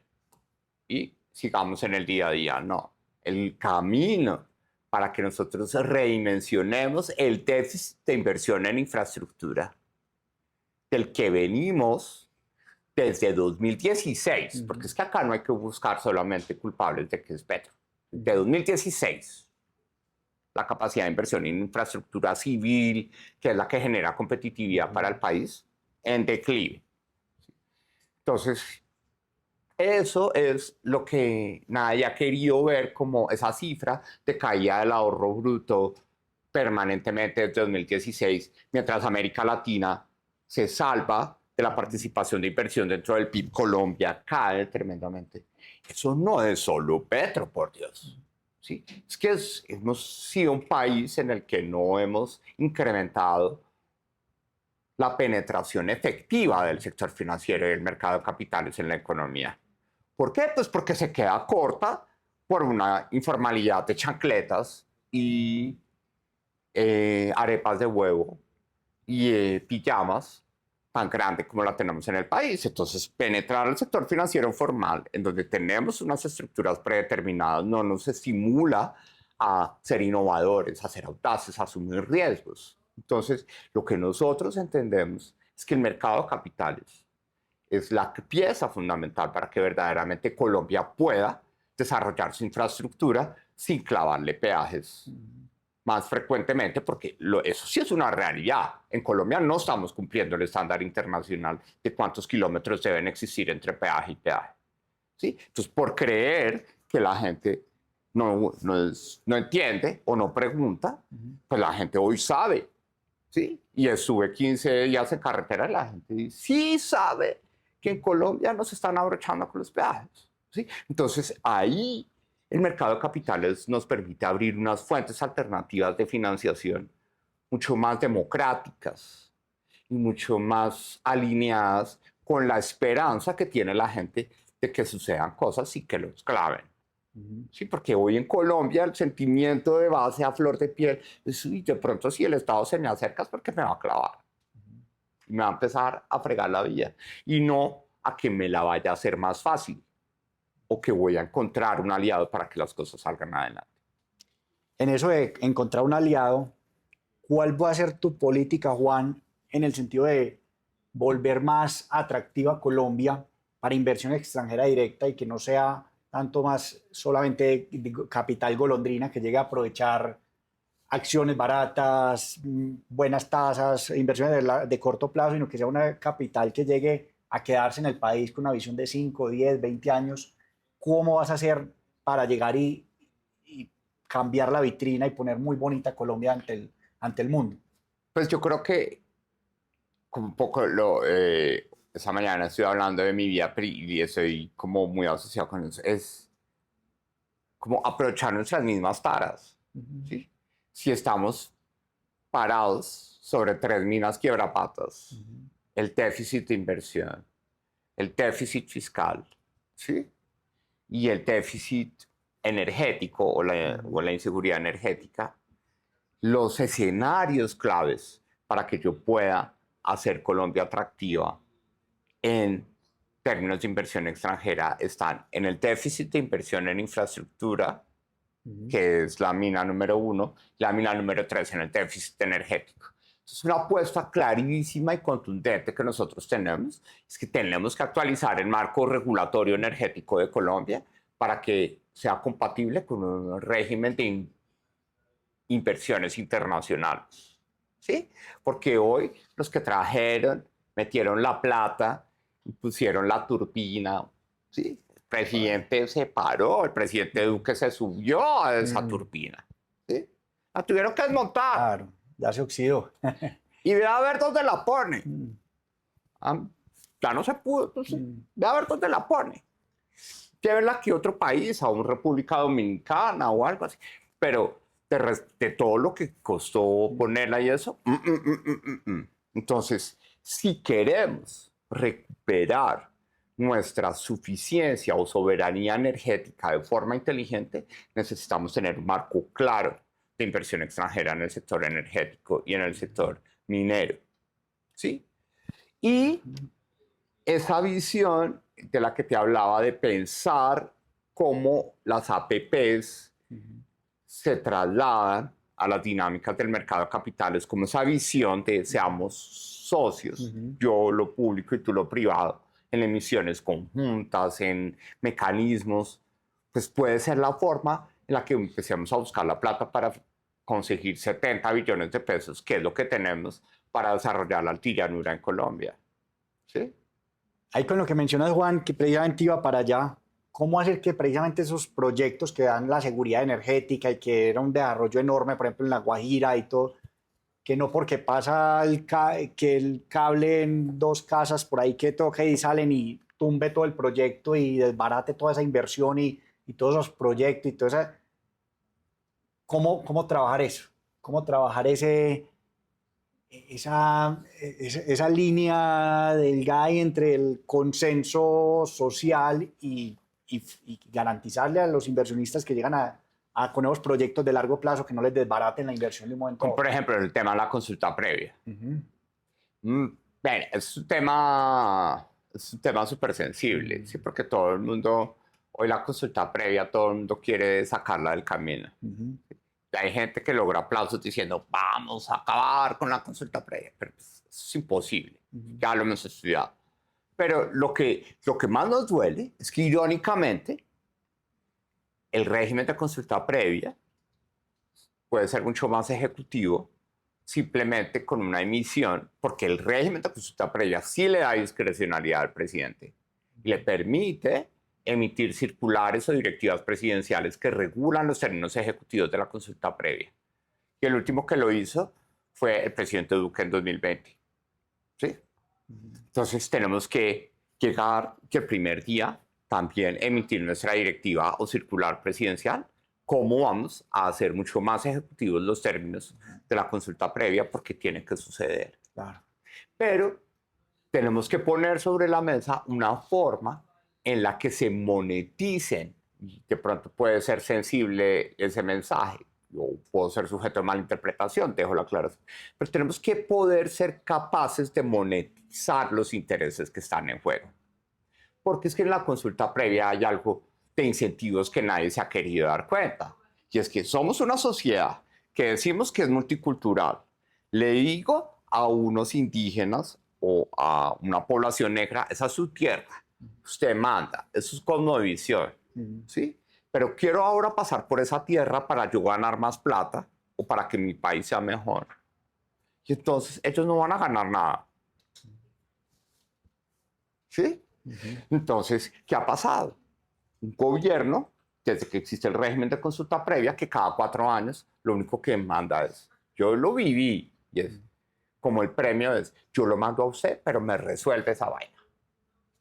[SPEAKER 2] Y sigamos en el día a día. No, el camino para que nosotros redimensionemos el déficit de inversión en infraestructura del que venimos desde 2016, porque es que acá no hay que buscar solamente culpables de que es Petro. De 2016, la capacidad de inversión en infraestructura civil, que es la que genera competitividad para el país, en declive. Entonces, eso es lo que nadie ha querido ver como esa cifra de caída del ahorro bruto permanentemente desde 2016, mientras América Latina se salva de la participación de inversión dentro del PIB, Colombia cae tremendamente. Eso no es solo Petro, por Dios. ¿Sí? Es que hemos sido un país en el que no hemos incrementado la penetración efectiva del sector financiero y del mercado de capitales en la economía. ¿Por qué? Pues porque se queda corta por una informalidad de chancletas y arepas de huevo y pijamas tan grande como la tenemos en el país. Entonces, penetrar el sector financiero formal, en donde tenemos unas estructuras predeterminadas, no nos estimula a ser innovadores, a ser audaces, a asumir riesgos. Entonces, lo que nosotros entendemos es que el mercado de capitales es la pieza fundamental para que verdaderamente Colombia pueda desarrollar su infraestructura sin clavarle peajes más frecuentemente, porque eso sí es una realidad. En Colombia no estamos cumpliendo el estándar internacional de cuántos kilómetros deben existir entre peaje y peaje. ¿Sí? Entonces, por creer que la gente no entiende o no pregunta, pues la gente hoy sabe. ¿Sí? Y estuve 15 días en carretera y la gente sí sabe que en Colombia nos están abrochando con los peajes. ¿Sí? Entonces, ahí el mercado de capitales nos permite abrir unas fuentes alternativas de financiación mucho más democráticas y mucho más alineadas con la esperanza que tiene la gente de que sucedan cosas y que los claven. Sí, porque hoy en Colombia el sentimiento de base a flor de piel es, y de pronto si el Estado se me acerca es porque me va a clavar y me va a empezar a fregar la vida y no a que me la vaya a hacer más fácil o que voy a encontrar un aliado para que las cosas salgan adelante.
[SPEAKER 1] En eso de encontrar un aliado, ¿cuál va a ser tu política, Juan, en el sentido de volver más atractiva Colombia para inversión extranjera directa y que no sea tanto más solamente capital golondrina que llegue a aprovechar acciones baratas, buenas tasas, inversiones de corto plazo, sino que sea una capital que llegue a quedarse en el país con una visión de 5, 10, 20 años? ¿Cómo vas a hacer para llegar y cambiar la vitrina y poner muy bonita Colombia ante el mundo?
[SPEAKER 2] Pues yo creo que como un poco esa mañana estoy hablando de mi vida y estoy como muy asociado con eso, es como aprovechar nuestras mismas taras. ¿Sí? Si estamos parados sobre 3 minas quiebrapatas, el déficit de inversión, el déficit fiscal, ¿sí? Y el déficit energético o la inseguridad energética, los escenarios claves para que yo pueda hacer Colombia atractiva en términos de inversión extranjera están en el déficit de inversión en infraestructura, que es la mina número 1, la mina número 3 en el déficit energético. Entonces, una apuesta clarísima y contundente que nosotros tenemos es que tenemos que actualizar el marco regulatorio energético de Colombia para que sea compatible con un régimen de inversiones internacionales. ¿Sí? Porque hoy los que trajeron, metieron la plata y pusieron la turbina, ¿sí? El presidente se paró, el presidente Duque se subió a esa turbina. ¿Sí? La tuvieron que desmontar.
[SPEAKER 1] Claro, ya se oxidó.
[SPEAKER 2] Y ve a ver dónde la pone. Ya no se pudo, entonces ve a ver dónde la pone. Llévenla aquí a otro país, a una República Dominicana o algo así. Pero de todo lo que costó ponerla y eso. Entonces, si queremos recuperar nuestra suficiencia o soberanía energética de forma inteligente, necesitamos tener un marco claro de inversión extranjera en el sector energético y en el sector minero. ¿Sí? Y esa visión de la que te hablaba de pensar cómo las APPs se trasladan a las dinámicas del mercado de capitales, como esa visión de seamos socios, yo lo público y tú lo privado, en emisiones conjuntas, en mecanismos, pues puede ser la forma en la que empecemos a buscar la plata para conseguir 70 billones de pesos, que es lo que tenemos para desarrollar la altillanura en Colombia. ¿Sí?
[SPEAKER 1] Ahí con lo que mencionas, Juan, que precisamente iba para allá, ¿cómo hacer que precisamente esos proyectos que dan la seguridad energética y que era un desarrollo enorme, por ejemplo, en La Guajira y todo, que no porque pasa que el cable en 2 casas por ahí que toque y salen y tumbe todo el proyecto y desbarate toda esa inversión y todos esos proyectos y todo eso? ¿Cómo trabajar eso? ¿Cómo trabajar esa línea delgada entre el consenso social y garantizarle a los inversionistas que llegan con nuevos proyectos de largo plazo que no les desbaraten la inversión de un momento?
[SPEAKER 2] Como por ejemplo el tema de la consulta previa. Bien, es un tema súper sensible, ¿sí? Porque todo el mundo, hoy la consulta previa, todo el mundo quiere sacarla del camino. Hay gente que logra aplausos diciendo, vamos a acabar con la consulta previa, pero pues, eso es imposible, ya lo hemos estudiado. Pero lo que más nos duele es que irónicamente el régimen de consulta previa puede ser mucho más ejecutivo simplemente con una emisión, porque el régimen de consulta previa sí le da discrecionalidad al presidente y le permite emitir circulares o directivas presidenciales que regulan los términos ejecutivos de la consulta previa. Y el último que lo hizo fue el presidente Duque en 2020. ¿Sí? Entonces tenemos que llegar que el primer día también emitir nuestra directiva o circular presidencial. ¿Cómo vamos a hacer mucho más ejecutivos los términos de la consulta previa? Porque tiene que suceder.
[SPEAKER 1] Claro.
[SPEAKER 2] Pero tenemos que poner sobre la mesa una forma en la que se moneticen. Y de pronto puede ser sensible ese mensaje. Yo puedo ser sujeto de malinterpretación, dejo la aclaración. Pero tenemos que poder ser capaces de monetizar los intereses que están en juego. Porque es que en la consulta previa hay algo de incentivos que nadie se ha querido dar cuenta. Y es que somos una sociedad que decimos que es multicultural. Le digo a unos indígenas o a una población negra, esa es su tierra. Usted manda, eso es cosmovisión. ¿Sí? Pero quiero ahora pasar por esa tierra para yo ganar más plata o para que mi país sea mejor. Y entonces ellos no van a ganar nada. ¿Sí? Entonces, ¿qué ha pasado? Un gobierno, desde que existe el régimen de consulta previa, que cada 4 años lo único que manda es, yo lo viví, y es como el premio es, yo lo mando a usted, pero me resuelve esa vaina.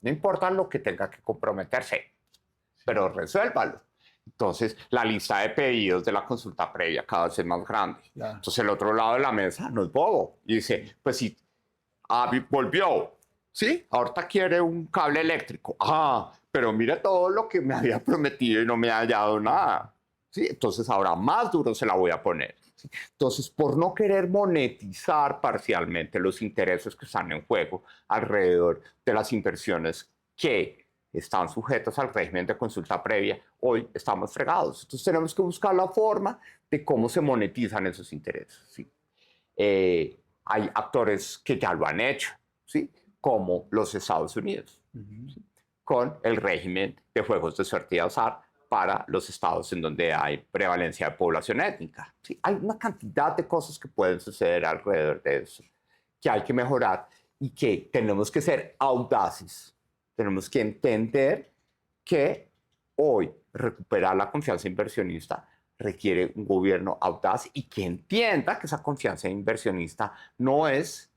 [SPEAKER 2] No importa lo que tenga que comprometerse, pero resuélvalo. Entonces, la lista de pedidos de la consulta previa cada vez es más grande.
[SPEAKER 1] Claro.
[SPEAKER 2] Entonces, el otro lado de la mesa no es bobo. Y dice, pues si volvió, ¿sí? Ahorita quiere un cable eléctrico. Ah, pero mire todo lo que me había prometido y no me ha dado nada. ¿Sí? Entonces, ahora más duro se la voy a poner. ¿Sí? Entonces, por no querer monetizar parcialmente los intereses que están en juego alrededor de las inversiones que están sujetas al régimen de consulta previa, hoy estamos fregados. Entonces tenemos que buscar la forma de cómo se monetizan esos intereses. ¿Sí? Hay actores que ya lo han hecho, ¿sí? Como los Estados Unidos, ¿sí? Con el régimen de juegos de suerte y azar para los estados en donde hay prevalencia de población étnica. ¿Sí? Hay una cantidad de cosas que pueden suceder alrededor de eso, que hay que mejorar y que tenemos que ser audaces. Tenemos que entender que hoy recuperar la confianza inversionista requiere un gobierno audaz y que entienda que esa confianza inversionista no es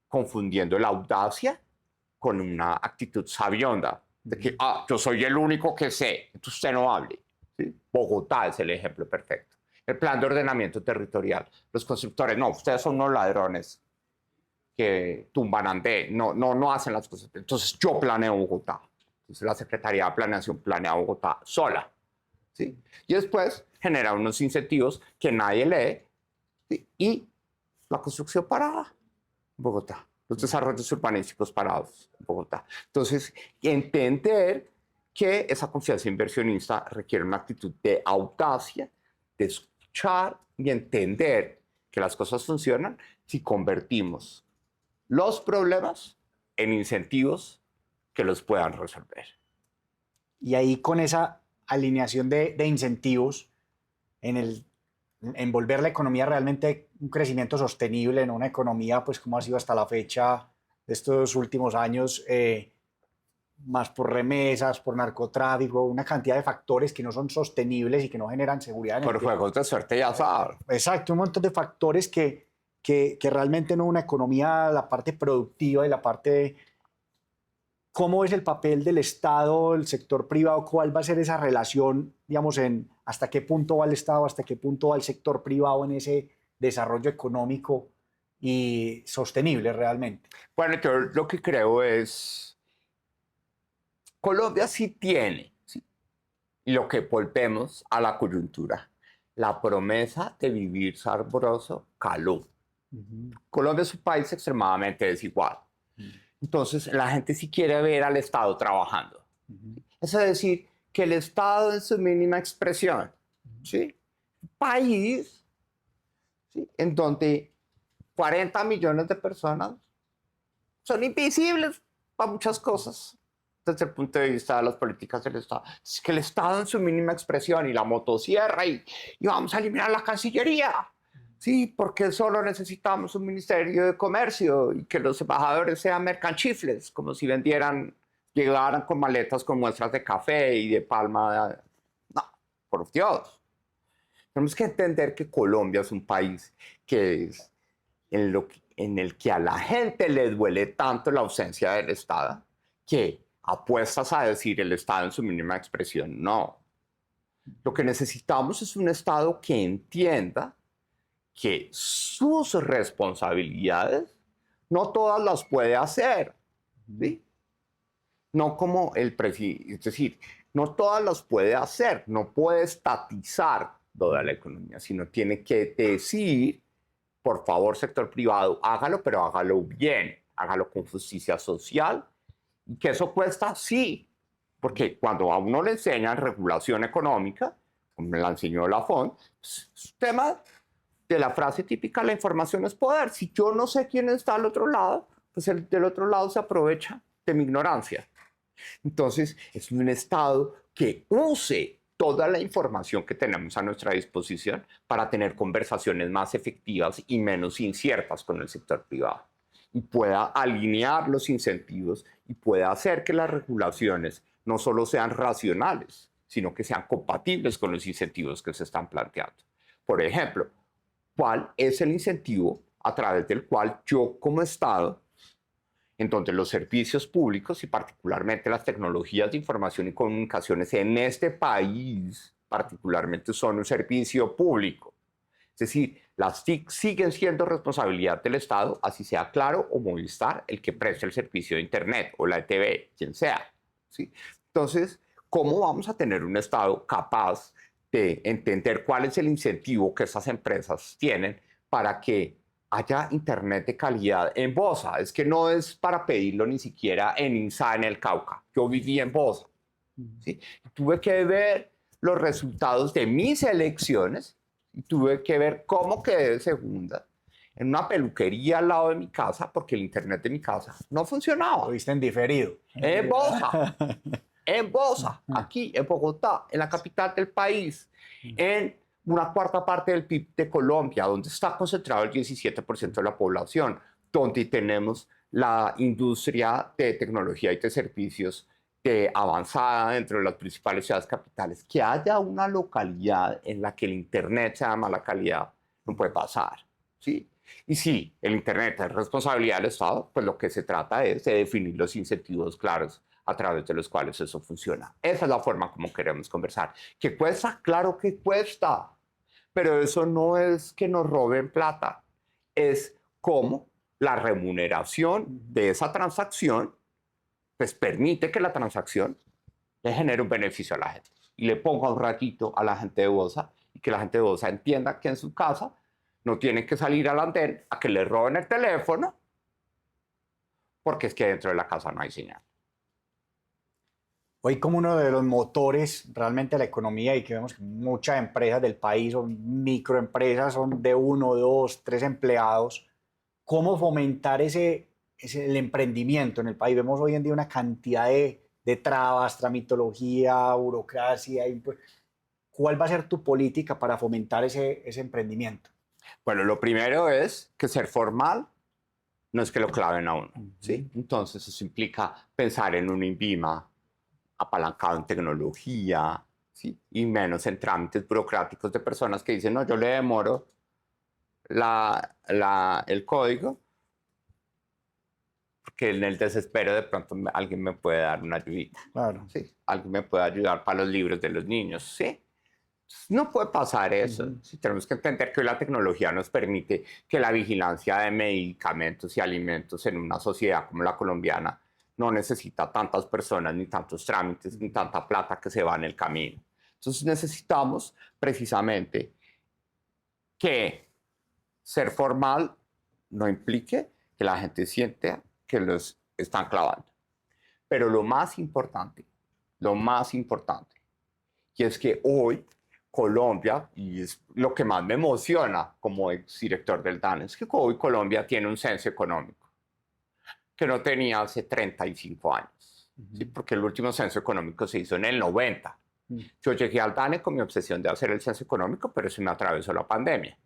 [SPEAKER 2] confundiendo la audacia con una actitud sabionda, de que yo soy el único que sé, entonces usted no hable. ¿Sí? Bogotá es el ejemplo perfecto. El plan de ordenamiento territorial. Los constructores, no, ustedes son unos ladrones que tumban ande, no hacen las cosas. Entonces yo planeo Bogotá. Entonces la Secretaría de Planeación planea Bogotá sola. ¿Sí? Y después genera unos incentivos que nadie lee, ¿sí? Y la construcción parada en Bogotá. Los desarrollos urbanísticos parados en Bogotá. Entonces, entender que esa confianza inversionista requiere una actitud de audacia, de escuchar y entender que las cosas funcionan si convertimos los problemas en incentivos que los puedan resolver.
[SPEAKER 1] Y ahí con esa alineación de incentivos en volver la economía realmente un crecimiento sostenible, en una economía pues como ha sido hasta la fecha de estos últimos años, más por remesas, por narcotráfico, una cantidad de factores que no son sostenibles y que no generan seguridad.
[SPEAKER 2] Por juegos de suerte y azar.
[SPEAKER 1] Exacto, un montón de factores que realmente no una economía, la parte productiva y la parte ¿cómo es el papel del Estado, el sector privado? ¿Cuál va a ser esa relación, digamos, en hasta qué punto va el Estado, hasta qué punto va el sector privado en ese desarrollo económico y sostenible realmente?
[SPEAKER 2] Bueno, yo lo que creo es, Colombia sí tiene, ¿sí? Lo que volvemos a la coyuntura, la promesa de vivir sabroso caló. Colombia es un país extremadamente desigual. Entonces, la gente sí quiere ver al Estado trabajando. Eso es decir, que el Estado en su mínima expresión, ¿sí? País, ¿sí? En donde 40 millones de personas son invisibles para muchas cosas. desde el punto de vista de las políticas del Estado. Es que el Estado en su mínima expresión y la motosierra y vamos a eliminar la Cancillería. Sí, porque solo necesitamos un Ministerio de Comercio y que los embajadores sean mercanchifles, como si llegaran con maletas con muestras de café y de palma. No, por Dios. Tenemos que entender que Colombia es un país que es en el que a la gente le duele tanto la ausencia del Estado que apuestas a decir el Estado en su mínima expresión. No. Lo que necesitamos es un Estado que entienda que sus responsabilidades no todas las puede hacer, ¿sí? No como el presidente, es decir, no todas las puede hacer, no puede estatizar toda la economía, sino tiene que decir, por favor, sector privado, hágalo, pero hágalo bien, hágalo con justicia social. ¿Y que eso cuesta? Sí, porque cuando a uno le enseñan regulación económica, como me la enseñó Lafont, pues, es un tema de la frase típica, la información es poder. Si yo no sé quién está al otro lado, pues el del otro lado se aprovecha de mi ignorancia. Entonces, es un Estado que use toda la información que tenemos a nuestra disposición para tener conversaciones más efectivas y menos inciertas con el sector privado. Y pueda alinear los incentivos y pueda hacer que las regulaciones no solo sean racionales, sino que sean compatibles con los incentivos que se están planteando. Por ejemplo, ¿cuál es el incentivo a través del cual yo como Estado, en donde los servicios públicos y particularmente las tecnologías de información y comunicaciones en este país particularmente son un servicio público? Es decir, las TIC siguen siendo responsabilidad del Estado, así sea Claro o Movistar el que preste el servicio de Internet o la ETV, quien sea, ¿sí? Entonces, ¿cómo vamos a tener un Estado capaz de entender cuál es el incentivo que esas empresas tienen para que haya Internet de calidad en Bosa? Es que no es para pedirlo ni siquiera en INSA, en el Cauca. Yo viví en Bosa, ¿sí? Tuve que ver los resultados de mis elecciones y tuve que ver cómo quedé de segunda en una peluquería al lado de mi casa porque el Internet de mi casa no funcionaba.
[SPEAKER 1] Lo viste en diferido.
[SPEAKER 2] En Bosa, aquí en Bogotá, en la capital del país, en una cuarta parte del PIB de Colombia, donde está concentrado el 17% de la población, donde tenemos la industria de tecnología y de servicios de avanzada dentro de las principales ciudades capitales. Que haya una localidad en la que el Internet sea de mala calidad no puede pasar, ¿sí? Y si el Internet es responsabilidad del Estado, pues lo que se trata es de definir los incentivos claros a través de los cuales eso funciona. Esa es la forma como queremos conversar. ¿Que cuesta? Claro que cuesta, pero eso no es que nos roben plata, es cómo la remuneración de esa transacción pues permite que la transacción le genere un beneficio a la gente y le ponga un ratito a la gente de Bosa y que la gente de Bosa entienda que en su casa no tienen que salir al andén a que le roben el teléfono porque es que dentro de la casa no hay señal.
[SPEAKER 1] Hoy como uno de los motores realmente de la economía y que vemos que muchas empresas del país son microempresas, son de 1, 2, 3 empleados, ¿cómo fomentar el emprendimiento en el país? Vemos hoy en día una cantidad de trabas, tramitología, burocracia. ¿Cuál va a ser tu política para fomentar ese emprendimiento?
[SPEAKER 2] Bueno, lo primero es que ser formal no es que lo claven a uno, ¿sí? Entonces eso implica pensar en un INVIMA apalancado en tecnología, ¿sí? Y menos en trámites burocráticos de personas que dicen, no, yo le demoro el código porque en el desespero de pronto alguien me puede dar una ayudita.
[SPEAKER 1] Claro.
[SPEAKER 2] ¿Sí? Alguien me puede ayudar para los libros de los niños, ¿sí? No puede pasar eso. Sí, tenemos que entender que hoy la tecnología nos permite que la vigilancia de medicamentos y alimentos en una sociedad como la colombiana no necesita tantas personas, ni tantos trámites, ni tanta plata que se va en el camino. Entonces necesitamos precisamente que ser formal no implique que la gente siente que los están clavando. Pero lo más importante, y es que hoy Colombia, y es lo que más me emociona como exdirector del DANE, es que hoy Colombia tiene un censo económico que no tenía hace 35 años. ¿sí? Porque el último censo económico se hizo en el 90. Yo llegué al DANE con mi obsesión de hacer el censo económico, pero se me atravesó la pandemia.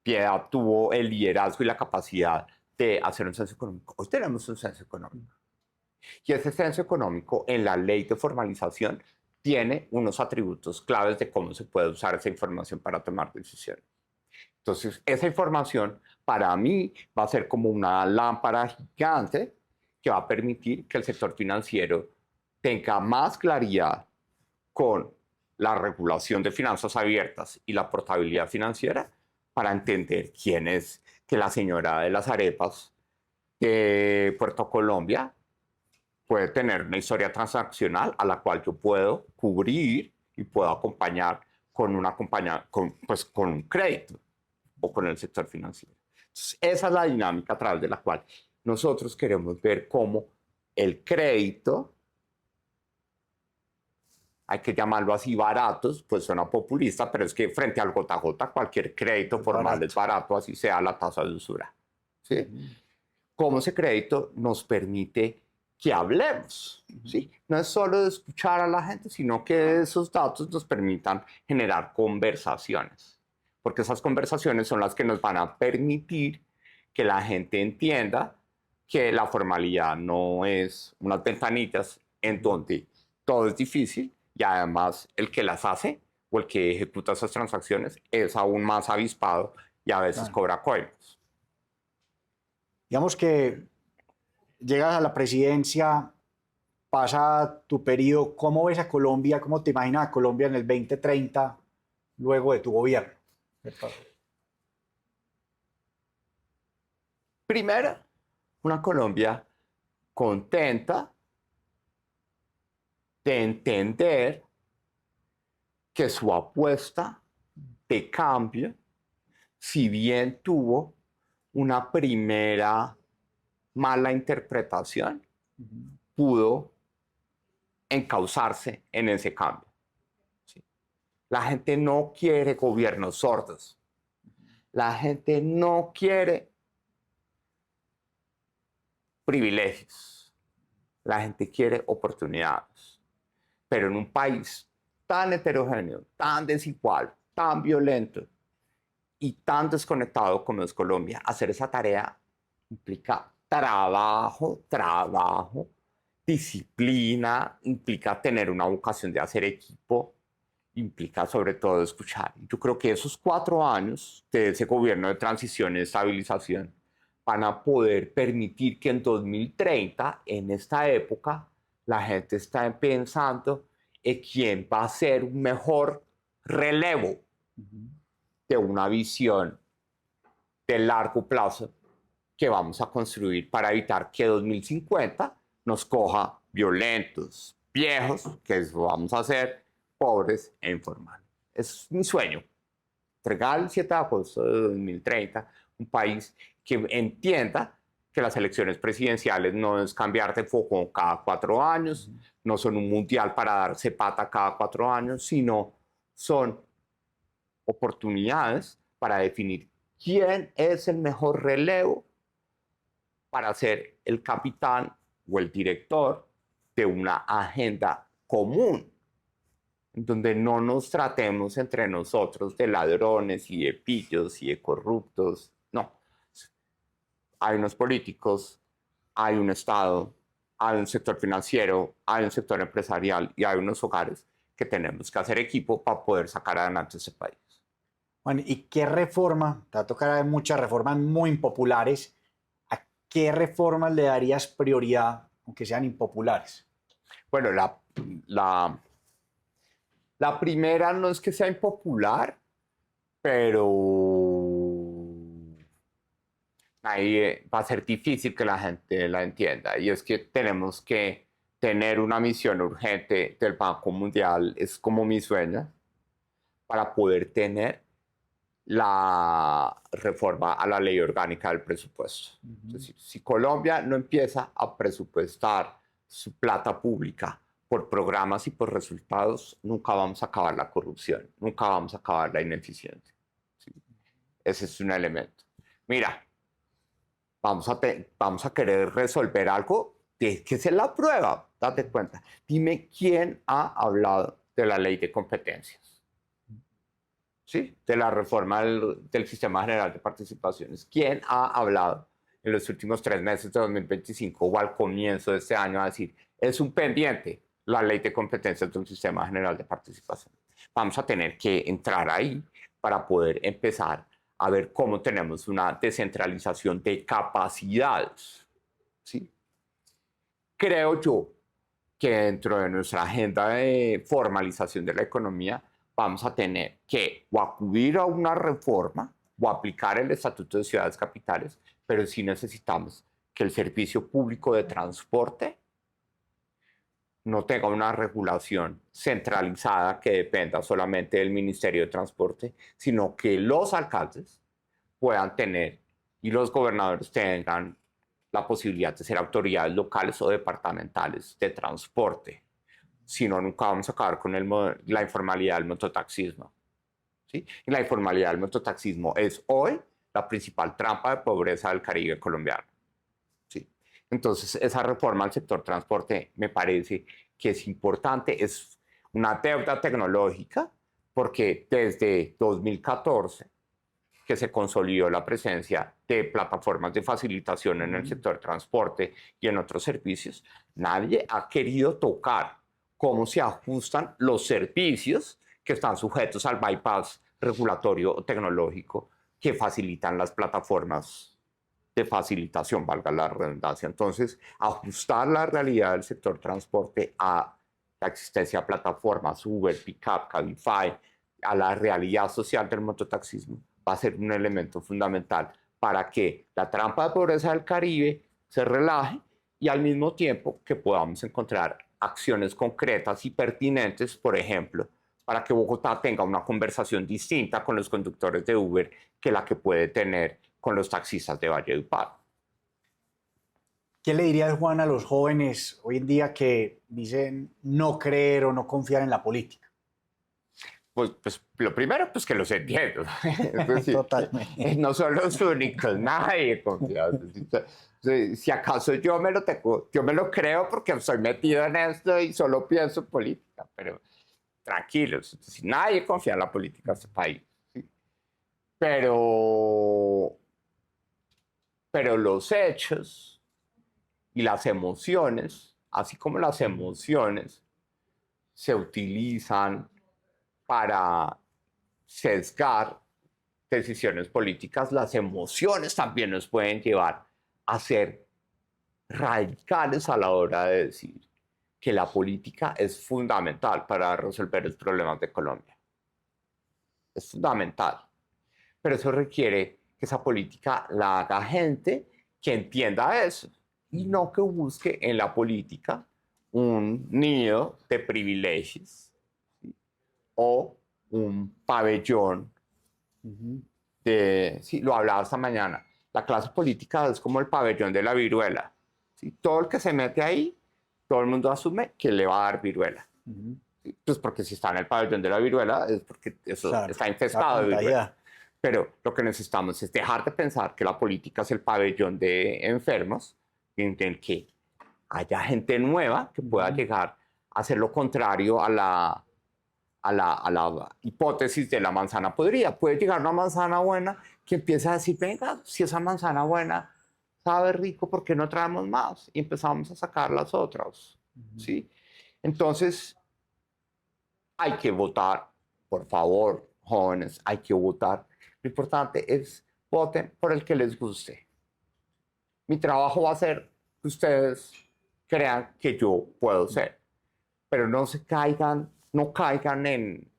[SPEAKER 2] Piedad tuvo el liderazgo y la capacidad de hacer un censo económico. Hoy tenemos un censo económico. Y ese censo económico en la ley de formalización tiene unos atributos claves de cómo se puede usar esa información para tomar decisiones. Entonces, esa información para mí va a ser como una lámpara gigante que va a permitir que el sector financiero tenga más claridad con la regulación de finanzas abiertas y la portabilidad financiera para entender quién es que la señora de las arepas de Puerto Colombia puede tener una historia transaccional a la cual yo puedo cubrir y puedo acompañar con con un crédito o con el sector financiero. Entonces, esa es la dinámica a través de la cual nosotros queremos ver cómo el crédito, hay que llamarlo así baratos, pues suena populista, pero es que frente al gota a gota cualquier crédito formal es barato, así sea la tasa de usura. ¿Sí? Cómo ese crédito nos permite que hablemos, ¿sí? No es solo de escuchar a la gente, sino que esos datos nos permitan generar conversaciones, porque esas conversaciones son las que nos van a permitir que la gente entienda que la formalidad no es unas ventanitas en donde todo es difícil y además el que las hace o el que ejecuta esas transacciones es aún más avispado y a veces cobra coimos.
[SPEAKER 1] Digamos que llegas a la presidencia, pasa tu periodo, ¿cómo ves a Colombia? ¿Cómo te imaginas a Colombia en el 2030 luego de tu gobierno?
[SPEAKER 2] Primero, una Colombia contenta de entender que su apuesta de cambio, si bien tuvo una primera mala interpretación, pudo encauzarse en ese cambio. ¿Sí? La gente no quiere gobiernos sordos. La gente no quiere privilegios. La gente quiere oportunidades. Pero en un país tan heterogéneo, tan desigual, tan violento y tan desconectado como es Colombia, hacer esa tarea implica trabajo, disciplina, implica tener una vocación de hacer equipo, implica sobre todo escuchar. Yo creo que esos 4 años de ese gobierno de transición y estabilización van a poder permitir que en 2030, en esta época, la gente está pensando en quién va a ser un mejor relevo de una visión de largo plazo que vamos a construir para evitar que 2050 nos coja violentos, viejos, que vamos a ser pobres e informales. Es mi sueño. Entregar el 7 de agosto de 2030 un país que entienda que las elecciones presidenciales no es cambiar de foco cada 4 años, no son un mundial para darse pata cada 4 años, sino son oportunidades para definir quién es el mejor relevo para ser el capitán o el director de una agenda común, en donde no nos tratemos entre nosotros de ladrones y de pillos y de corruptos. No. Hay unos políticos, hay un Estado, hay un sector financiero, hay un sector empresarial y hay unos hogares que tenemos que hacer equipo para poder sacar adelante ese país.
[SPEAKER 1] Bueno, ¿y qué reforma? Te va a tocar muchas reformas muy impopulares. ¿A qué reformas le darías prioridad, aunque sean impopulares?
[SPEAKER 2] Bueno, la primera no es que sea impopular, pero ahí va a ser difícil que la gente la entienda. Y es que tenemos que tener una misión urgente del Banco Mundial, es como mi sueño, para poder tener la reforma a la ley orgánica del presupuesto. Es decir, si Colombia no empieza a presupuestar su plata pública por programas y por resultados, nunca vamos a acabar la corrupción, nunca vamos a acabar la ineficiencia. ¿Sí? Ese es un elemento. Mira, vamos a querer resolver algo que se la prueba, date cuenta. Dime quién ha hablado de la ley de competencias, ¿sí? De la reforma del Sistema General de Participaciones. ¿Quién ha hablado en los últimos 3 meses de 2025 o al comienzo de este año a decir, es un pendiente la ley de competencias del Sistema General de Participación? Vamos a tener que entrar ahí para poder empezar a ver cómo tenemos una descentralización de capacidades, ¿sí? Creo yo que dentro de nuestra agenda de formalización de la economía vamos a tener que o acudir a una reforma o aplicar el Estatuto de Ciudades Capitales, pero sí necesitamos que el servicio público de transporte no tenga una regulación centralizada que dependa solamente del Ministerio de Transporte, sino que los alcaldes puedan tener y los gobernadores tengan la posibilidad de ser autoridades locales o departamentales de transporte. Si no, nunca vamos a acabar con la informalidad del mototaxismo, ¿sí? Y la informalidad del mototaxismo es hoy la principal trampa de pobreza del Caribe colombiano, ¿sí? Entonces, esa reforma al sector transporte me parece que es importante, es una deuda tecnológica, porque desde 2014 que se consolidó la presencia de plataformas de facilitación en el sector transporte y en otros servicios, nadie ha querido tocar cómo se ajustan los servicios que están sujetos al bypass regulatorio o tecnológico que facilitan las plataformas de facilitación, valga la redundancia. Entonces, ajustar la realidad del sector transporte a la existencia de plataformas Uber, Pickup, Cabify, a la realidad social del mototaxismo, va a ser un elemento fundamental para que la trampa de pobreza del Caribe se relaje y al mismo tiempo que podamos encontrar acciones concretas y pertinentes, por ejemplo, para que Bogotá tenga una conversación distinta con los conductores de Uber que la que puede tener con los taxistas de Valledupar.
[SPEAKER 1] ¿Qué le dirías, Juan, a los jóvenes hoy en día que dicen no creer o no confiar en la política?
[SPEAKER 2] Pues lo primero, pues que los entiendo. Es decir,
[SPEAKER 1] Totalmente.
[SPEAKER 2] no son los únicos, nadie confía. Si acaso yo me lo creo porque estoy metido en esto y solo pienso en política, pero tranquilos, nadie confía en la política de este país. ¿Sí? Pero los hechos y las emociones, así como las emociones, se utilizan para sesgar decisiones políticas, las emociones también nos pueden llevar a ser radicales a la hora de decir que la política es fundamental para resolver los problemas de Colombia. Es fundamental. Pero eso requiere que esa política la haga gente que entienda eso y no que busque en la política un nido de privilegios, ¿sí? O un pabellón de, sí, lo hablaba esta mañana, la clase política es como el pabellón de la viruela, ¿sí? Todo el que se mete ahí, todo el mundo asume que le va a dar viruela. ¿Sí? Pues porque si está en el pabellón de la viruela es porque eso
[SPEAKER 1] Claro,
[SPEAKER 2] está infestado de viruela.
[SPEAKER 1] ya.
[SPEAKER 2] Pero lo que necesitamos es dejar de pensar que la política es el pabellón de enfermos, en el que haya gente nueva que pueda llegar a hacer lo contrario a la hipótesis de la manzana podrida. Puede llegar una manzana buena que empiece a decir, venga, si esa manzana buena sabe rico, ¿por qué no traemos más? Y empezamos a sacar las otras, ¿sí? Entonces, hay que votar, por favor, jóvenes, hay que votar. Lo importante es voten por el que les guste. Mi trabajo va a ser que ustedes crean que yo puedo ser, pero no caigan en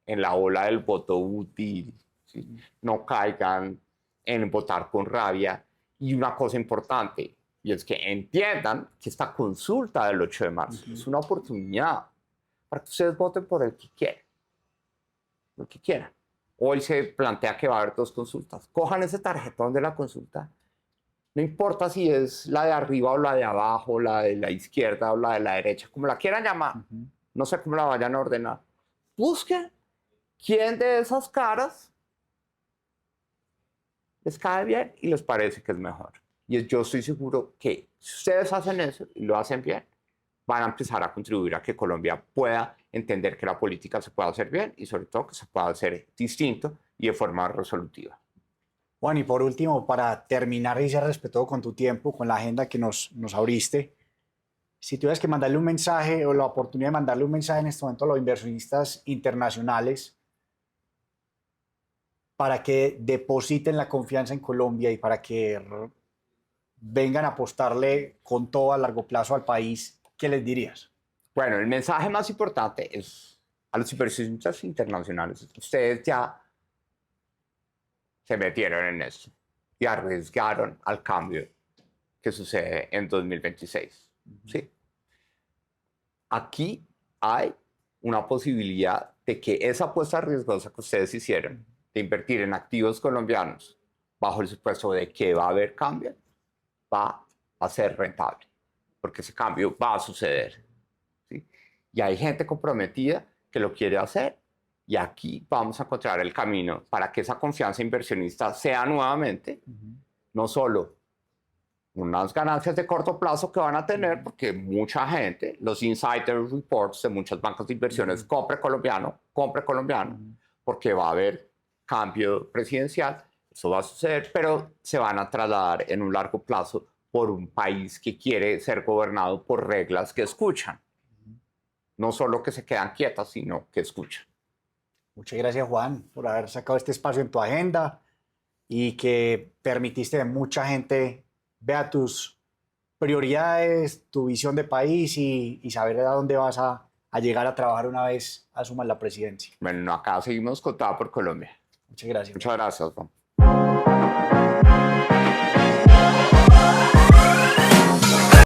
[SPEAKER 2] la ola del voto útil, ¿sí? No caigan en votar con rabia. Y una cosa importante, y es que entiendan que esta consulta del 8 de marzo es una oportunidad para que ustedes voten por el que quieran, lo que quieran. Hoy se plantea que va a haber 2 consultas. Cojan ese tarjetón de la consulta. No importa si es la de arriba o la de abajo, la de la izquierda o la de la derecha, como la quieran llamar. No sé cómo la vayan a ordenar. Busquen quién de esas caras les cae bien y les parece que es mejor. yo estoy seguro que si ustedes hacen eso y lo hacen bien, van a empezar a contribuir a que Colombia pueda entender que la política se puede hacer bien y sobre todo que se pueda hacer distinto y de forma resolutiva.
[SPEAKER 1] Juan, y por último, para terminar y ser respetuoso con tu tiempo, con la agenda que nos abriste, si tuvieras que mandarle un mensaje o la oportunidad de mandarle un mensaje en este momento a los inversionistas internacionales para que depositen la confianza en Colombia y para que vengan a apostarle con todo a largo plazo al país, ¿qué les dirías?
[SPEAKER 2] Bueno, el mensaje más importante es a los inversionistas internacionales. Ustedes ya se metieron en esto y arriesgaron al cambio que sucede en 2026. ¿Sí? Aquí hay una posibilidad de que esa apuesta riesgosa que ustedes hicieron de invertir en activos colombianos bajo el supuesto de que va a haber cambio, va a ser rentable, porque ese cambio va a suceder. ¿Sí? Y hay gente comprometida que lo quiere hacer y aquí vamos a encontrar el camino para que esa confianza inversionista sea nuevamente no solo unas ganancias de corto plazo que van a tener porque mucha gente, los insider reports de muchas bancas de inversiones, compre colombiano, porque va a haber cambio presidencial, eso va a suceder, pero se van a trasladar en un largo plazo por un país que quiere ser gobernado por reglas que escuchan. No solo que se quedan quietas, sino que escuchan.
[SPEAKER 1] Muchas gracias, Juan, por haber sacado este espacio en tu agenda y que permitiste que mucha gente vea tus prioridades, tu visión de país y saber a dónde vas a llegar a trabajar una vez asumas la presidencia.
[SPEAKER 2] Bueno, acá seguimos con Todo por Colombia.
[SPEAKER 1] Muchas gracias.
[SPEAKER 2] Muchas gracias, Juan.